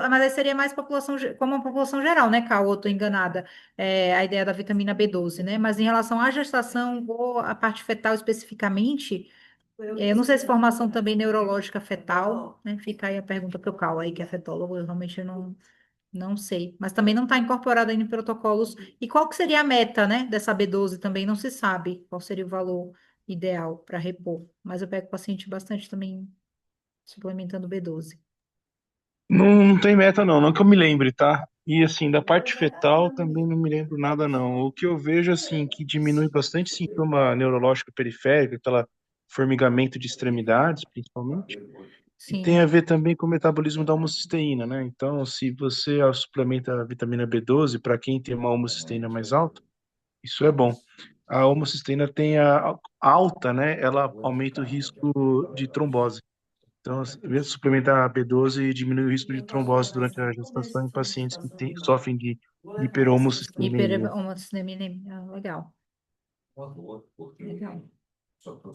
Mas aí seria mais população, como a população geral, né, Cal? Ou estou enganada, a ideia da vitamina B12, né? Mas em relação à gestação ou à parte fetal especificamente. Eu não sei se formação também neurológica fetal, né? Fica aí a pergunta para o Cal aí, que é fetólogo, eu realmente não sei. Mas também não está incorporada aí em protocolos. E qual que seria a meta, né, dessa B12 também? Não se sabe qual seria o valor ideal para repor. Mas eu pego paciente bastante também suplementando B12. Não, não tem meta não, não que eu me lembre, tá? E assim, da parte fetal também não me lembro nada não. O que eu vejo assim que diminui bastante sintoma neurológico periférico, aquela formigamento de extremidades, principalmente, e tem a Sim. ver também com o metabolismo da homocisteína, né? Então, se você suplementa a vitamina B12 para quem tem uma homocisteína mais alta, isso é bom. A homocisteína tem a alta, né? Ela aumenta o risco de trombose. Então, mesmo suplementar B12 diminui o risco de trombose durante a gestação em pacientes que sofrem de hiperhomocisteinemia. Hiperhomocineminemia. Legal. Legal.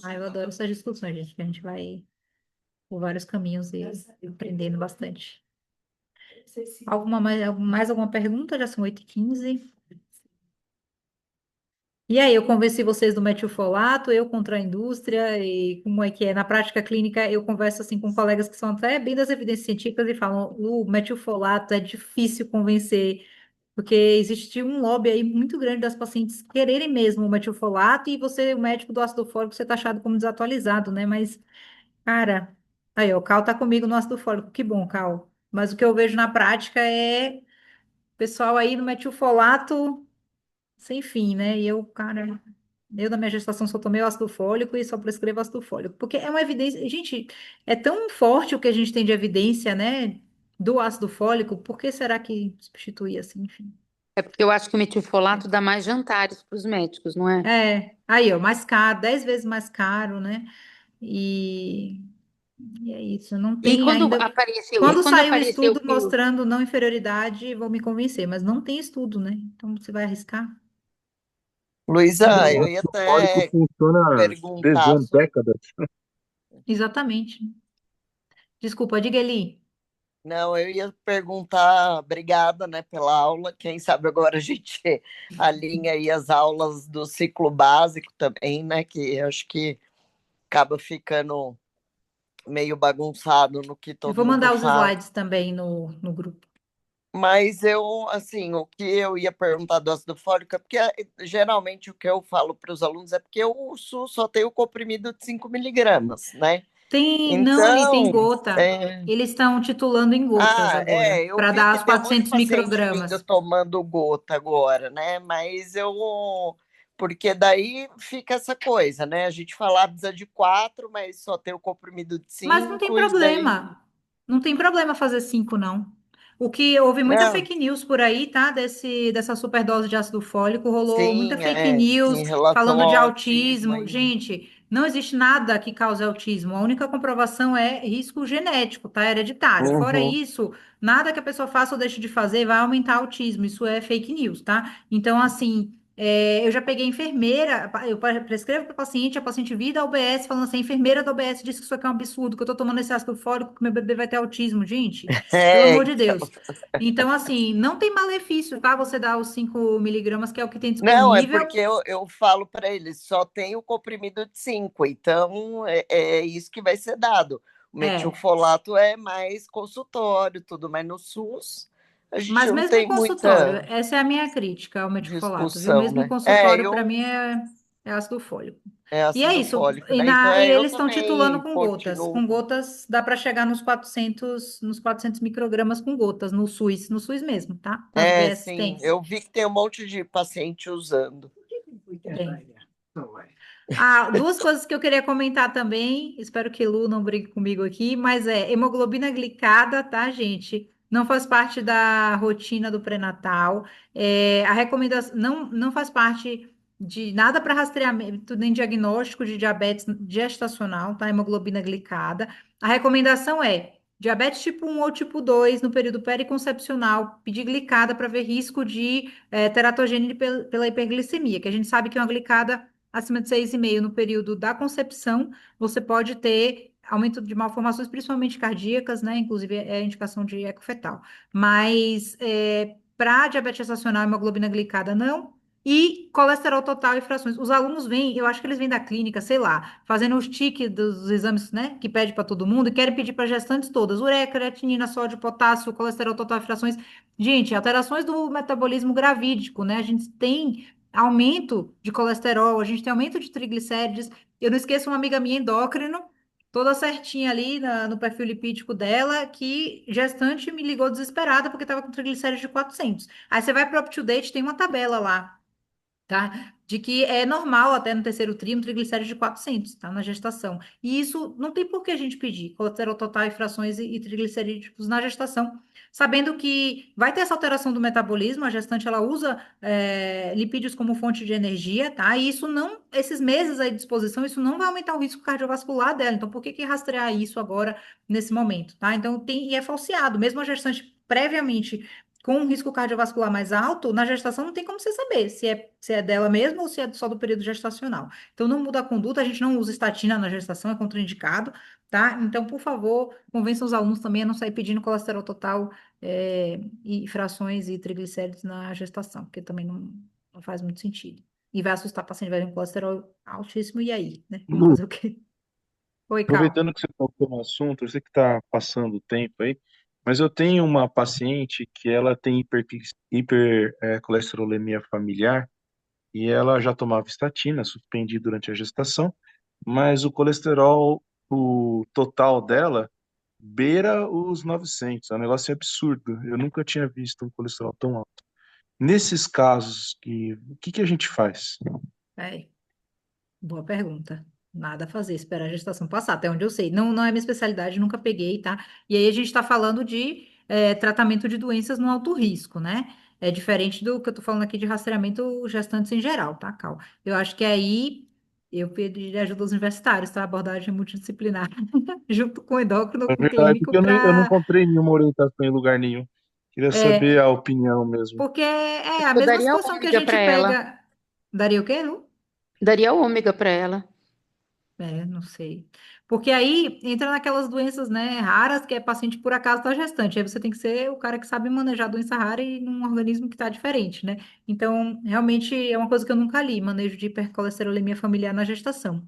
Ah, eu adoro essas discussões, gente, que a gente vai por vários caminhos e aprendendo bastante. Mais alguma pergunta? Já são 8h15. E aí, eu convenci vocês do metilfolato, eu contra a indústria, e como é que é? Na prática clínica, eu converso assim com colegas que são até bem das evidências científicas e falam, o metilfolato é difícil convencer, porque existe um lobby aí muito grande das pacientes quererem mesmo o metilfolato, e você, o médico do ácido fólico, você tá achado como desatualizado, né? Mas, cara, aí, ó, o Cal tá comigo no ácido fólico, que bom, Cal. Mas o que eu vejo na prática é pessoal aí no metilfolato sem fim, né? E eu, cara, eu na minha gestação só tomei o ácido fólico e só prescrevo ácido fólico. Porque é uma evidência. Gente, é tão forte o que a gente tem de evidência, né? Do ácido fólico, por que será que substituir assim, enfim? É porque eu acho que o metilfolato dá mais jantares para os médicos, não é? Aí, ó, mais caro, 10 vezes mais caro, né? E, e é isso, não E tem ainda. e Quando quando sair o apareceu estudo que mostrando não inferioridade, vão me convencer, mas não tem estudo, né? Então você vai arriscar? O Luísa, eu ia ácido fólico até funciona perguntar desde décadas. Exatamente. Desculpa, diga Eli. Não, eu ia perguntar, obrigada, né, pela aula. Quem sabe agora a gente alinha aí as aulas do ciclo básico também, né, que eu acho que acaba ficando meio bagunçado no que Eu todo vou mundo mandar os fala. slides também no grupo. Mas eu, assim, o que eu ia perguntar do ácido fólico é porque geralmente o que eu falo para os alunos é porque o SUS só tem o comprimido de 5 miligramas, né? Tem, não, ele tem Então, gota. é, Eles estão titulando em gotas agora, eu para vi dar que os tem um monte de 400 paciente vindo microgramas. tomando gota agora, né? Mas eu. Porque daí fica essa coisa, né? A gente fala precisa de 4, mas só tem o comprimido de Mas não tem 5, isso daí. problema. Não tem problema fazer 5, não. O que houve muita Não, fake news por aí, tá? Dessa superdose de ácido fólico, rolou muita sim, fake news em relação falando de ao autismo autismo. aí. Gente, não existe nada que cause autismo. A única comprovação é risco genético, tá? Hereditário. Fora Uhum. isso, nada que a pessoa faça ou deixe de fazer vai aumentar autismo. Isso é fake news, tá? Então, assim. Eu já peguei enfermeira, eu prescrevo para paciente, a paciente vir da UBS falando assim, a enfermeira da UBS disse que isso aqui é um absurdo, que eu tô tomando esse ácido fólico, que meu bebê vai ter autismo, gente, pelo amor de Então. Deus. Então, assim, não tem malefício, tá? Você dá os 5 miligramas, que é o que tem Não, é disponível. porque eu falo para eles, só tem o comprimido de 5, então é isso que vai ser dado. O É, metilfolato é mais consultório, tudo, mas no SUS a gente mas não mesmo em tem consultório, muita essa é a minha crítica ao metilfolato, viu? discussão, Mesmo em né? consultório, para Eu mim, é ácido fólico. é E é ácido isso, fólico, né? Então e eu eles estão titulando também com gotas. continuo. Com gotas dá para chegar nos 400 microgramas com gotas no SUS mesmo, tá? Nas UBS Sim, tem. eu vi que tem um monte de paciente usando. Tem. Ah, duas coisas que eu queria comentar também, espero que Lu não brigue comigo aqui, mas hemoglobina glicada, tá, gente? Não faz parte da rotina do pré-natal. A recomendação não faz parte de nada para rastreamento nem diagnóstico de diabetes gestacional, tá? Hemoglobina glicada. A recomendação é diabetes tipo 1 ou tipo 2 no período periconcepcional, pedir glicada para ver risco de teratogênese pela hiperglicemia, que a gente sabe que uma glicada acima de 6,5 no período da concepção, você pode ter aumento de malformações, principalmente cardíacas, né? Inclusive é indicação de eco fetal. Mas para diabetes gestacional, hemoglobina glicada, não. E colesterol total e frações. Os alunos vêm, eu acho que eles vêm da clínica, sei lá, fazendo os tiques dos exames, né, que pede para todo mundo, e querem pedir para gestantes todas: ureia, creatinina, sódio, potássio, colesterol total e frações. Gente, alterações do metabolismo gravídico, né? A gente tem aumento de colesterol, a gente tem aumento de triglicérides. Eu não esqueço uma amiga minha endócrino, toda certinha ali no perfil lipídico dela, que gestante me ligou desesperada porque estava com triglicéridos de 400. Aí você vai para o UpToDate, tem uma tabela lá, tá? De que é normal até no terceiro tri um triglicérides de 400, tá? Na gestação. E isso não tem por que a gente pedir colesterol total e frações e triglicerídeos na gestação, sabendo que vai ter essa alteração do metabolismo, a gestante ela usa lipídios como fonte de energia, tá? E isso não, esses meses aí de exposição, isso não vai aumentar o risco cardiovascular dela. Então, por que que rastrear isso agora nesse momento, tá? Então, e é falseado, mesmo a gestante previamente com um risco cardiovascular mais alto, na gestação não tem como você saber se é dela mesma ou se é só do período gestacional. Então, não muda a conduta, a gente não usa estatina na gestação, é contraindicado, tá? Então, por favor, convença os alunos também a não sair pedindo colesterol total, e frações e triglicéridos na gestação, porque também não faz muito sentido. E vai assustar o paciente, vai ter um colesterol altíssimo, e aí, né? Vamos Lu, fazer o quê? Oi, Cal. aproveitando que você tocou no assunto, eu sei que está passando o tempo aí, mas eu tenho uma paciente que ela tem hipercolesterolemia familiar e ela já tomava estatina, suspendi durante a gestação, mas o colesterol, o total dela, beira os 900. É um negócio absurdo. Eu nunca tinha visto um colesterol tão alto. Nesses casos, o que que a gente faz? É. Boa pergunta. Nada a fazer, esperar a gestação passar, até onde eu sei. Não é minha especialidade, nunca peguei, tá? E aí a gente está falando de tratamento de doenças no alto risco, né? É diferente do que eu tô falando aqui de rastreamento gestantes em geral, tá, Cal? Eu acho que aí eu pediria ajuda aos universitários, tá? Abordagem multidisciplinar, junto com o endócrino, É com o verdade, clínico, porque eu não para. encontrei nenhuma orientação em lugar nenhum. Queria saber a opinião mesmo. Porque é a Eu mesma daria situação que a ômega gente para ela. pega. Daria o quê, Lu? Daria ômega para ela. Não sei. Porque aí entra naquelas doenças, né, raras, que é paciente por acaso da gestante. Aí você tem que ser o cara que sabe manejar a doença rara e num organismo que está diferente, né? Então, realmente é uma coisa que eu nunca li, manejo de hipercolesterolemia familiar na gestação.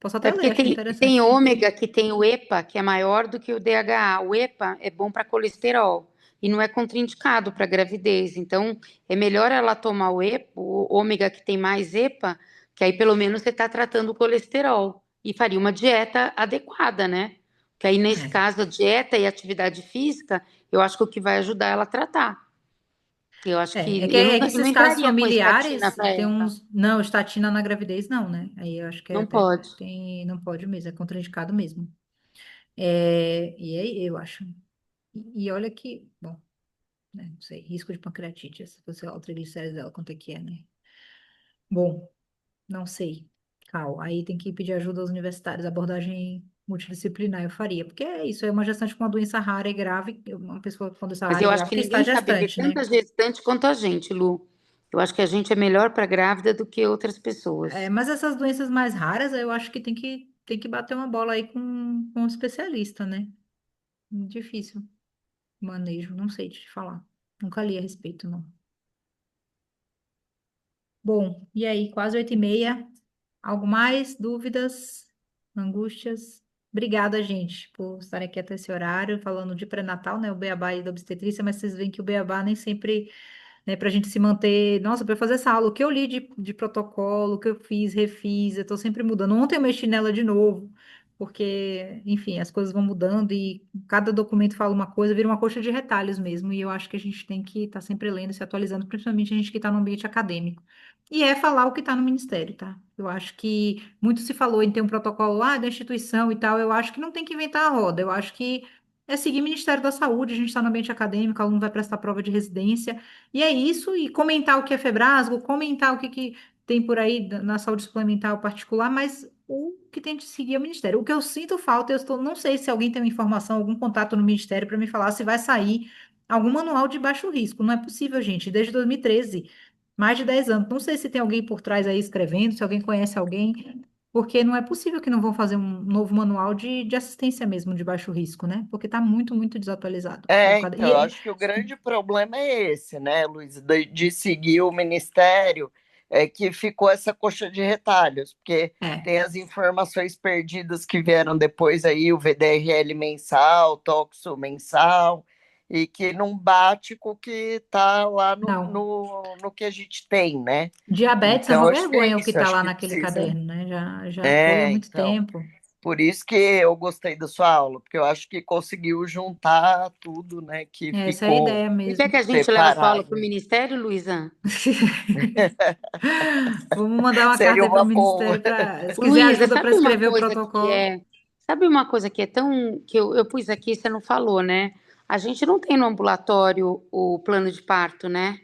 Posso até É ler, porque achei tem interessante. ômega que tem o EPA, que é maior do que o DHA. O EPA é bom para colesterol e não é contraindicado para gravidez. Então, é melhor ela tomar o EPA, o ômega que tem mais EPA, que aí pelo menos você está tratando o colesterol e faria uma dieta adequada, né? Que aí, nesse É, caso, a dieta e a atividade física, eu acho que é o que vai ajudar ela a tratar. Eu acho é, é que que, é que eu não esses casos entraria com estatina familiares para tem ela. uns. Não, estatina na gravidez, não, né? Aí eu acho que Não pode. não pode mesmo, é contraindicado mesmo. E aí eu acho. E olha que, bom, né? Não sei, risco de pancreatite, se você olha o triglicéridos dela, quanto é que é, né? Bom, não sei. Cal, aí tem que pedir ajuda aos universitários, abordagem multidisciplinar eu faria, porque é isso, é uma gestante com uma doença rara e grave, uma pessoa com doença Mas rara e eu acho grave que que está ninguém sabe ver gestante, tanta né? gestante quanto a gente, Lu. Eu acho que a gente é melhor para grávida do que outras pessoas. Mas essas doenças mais raras, eu acho que tem que bater uma bola aí com um especialista, né? Difícil manejo, não sei te falar. Nunca li a respeito, não. Bom, e aí, quase 8h30. Algo mais? Dúvidas? Angústias? Obrigada, gente, por estarem aqui até esse horário, falando de pré-natal, né? O beabá e da obstetrícia, mas vocês veem que o beabá nem sempre, né, para a gente se manter. Nossa, para fazer essa aula, o que eu li de protocolo, o que eu fiz, refiz, eu estou sempre mudando. Ontem eu mexi nela de novo, porque, enfim, as coisas vão mudando e cada documento fala uma coisa, vira uma coxa de retalhos mesmo. E eu acho que a gente tem que estar sempre lendo e se atualizando, principalmente a gente que está no ambiente acadêmico. E é falar o que está no ministério, tá? Eu acho que muito se falou em ter um protocolo lá da instituição e tal. Eu acho que não tem que inventar a roda. Eu acho que é seguir o Ministério da Saúde, a gente está no ambiente acadêmico, o aluno vai prestar prova de residência. E é isso, e comentar o que é Febrasgo, comentar o que tem por aí na saúde suplementar ou particular, mas o que tem de seguir é o Ministério. O que eu sinto falta, não sei se alguém tem uma informação, algum contato no Ministério para me falar se vai sair algum manual de baixo risco. Não é possível, gente. Desde 2013, mais de 10 anos. Não sei se tem alguém por trás aí escrevendo, se alguém conhece alguém, porque não é possível que não vão fazer um novo manual de assistência mesmo de baixo risco, né? Porque está muito, muito desatualizado. Então, eu acho que o grande problema é esse, né, Luiz, de seguir o Ministério, que ficou essa coxa de retalhos, porque É, tem as informações perdidas que vieram depois aí, o VDRL mensal, toxo mensal, e que não bate com o que está lá não. no que a gente tem, né? Diabetes é Então, uma acho que é vergonha o que isso, está acho lá que naquele precisa. caderno, né? Já foi há muito Então. tempo. Por isso que eu gostei da sua aula, porque eu acho que conseguiu juntar tudo, né, que Essa é a ficou ideia Você quer mesmo. que a gente leve a sua aula para o separado. ministério, Luísa? Vamos mandar uma carta Seria aí para o uma boa. Ministério para, se quiser Luísa, ajuda para sabe uma escrever o coisa que protocolo. é, sabe uma coisa que é tão, que eu pus aqui, você não falou, né? A gente não tem no ambulatório o plano de parto, né?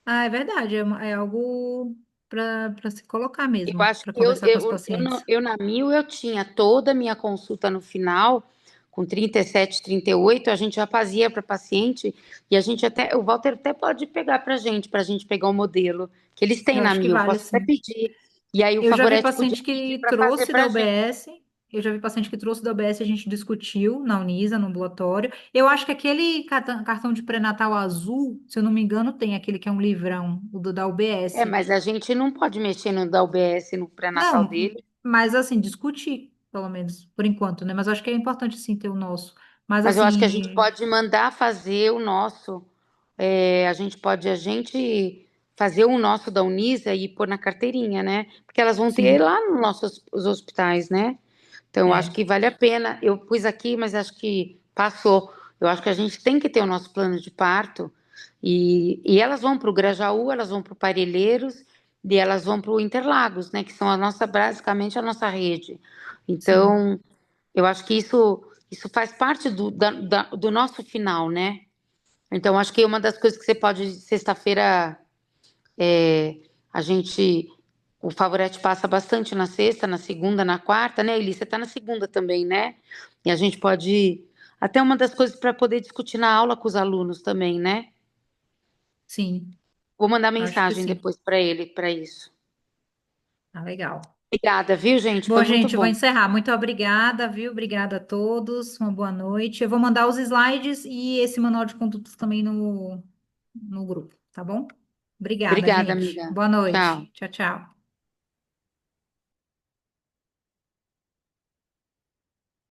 Ah, é verdade, é algo para se colocar Eu mesmo, acho para que eu, conversar com as eu, eu, pacientes. eu na Mil eu tinha toda a minha consulta no final, com 37, 38, a gente já fazia para paciente, e a gente até, o Walter até pode pegar para a gente pegar o modelo que eles têm Eu na acho que Mil, vale, posso até sim. pedir. E aí o Eu já vi Favorete podia paciente pedir que para fazer trouxe para da a gente. UBS, eu já vi paciente que trouxe da UBS, a gente discutiu na Unisa, no ambulatório. Eu acho que aquele cartão de pré-natal azul, se eu não me engano, tem aquele que é um livrão, o da É, UBS. mas a gente não pode mexer no da UBS, no pré-natal Não, dele. mas assim, discutir, pelo menos, por enquanto, né? Mas eu acho que é importante, sim, ter o nosso. Mas Mas eu acho que a gente assim, pode mandar fazer o nosso. A gente pode fazer o nosso da Unisa e pôr na carteirinha, né? Porque elas vão ter sim, lá nos nossos os hospitais, né? Então, eu acho é, que vale a pena. Eu pus aqui, mas acho que passou. Eu acho que a gente tem que ter o nosso plano de parto. E elas vão para o Grajaú, elas vão para o Parelheiros e elas vão para o Interlagos, né? Que são basicamente a nossa rede. sim, Então, eu acho que isso faz parte do nosso final, né? Então, acho que uma das coisas que você pode, sexta-feira, a gente, o Favorete passa bastante na sexta, na segunda, na quarta, né, Eli? Você tá na segunda também, né? E a gente pode, até uma das coisas para poder discutir na aula com os alunos também, né? sim, Vou mandar acho que mensagem sim. depois para ele, para isso. Tá legal. Obrigada, viu, gente? Foi Bom, muito gente, eu vou bom. encerrar. Muito obrigada, viu? Obrigada a todos. Uma boa noite. Eu vou mandar os slides e esse manual de condutas também no grupo, tá bom? Obrigada, Obrigada, gente. amiga. Boa noite. Tchau. Tchau, tchau.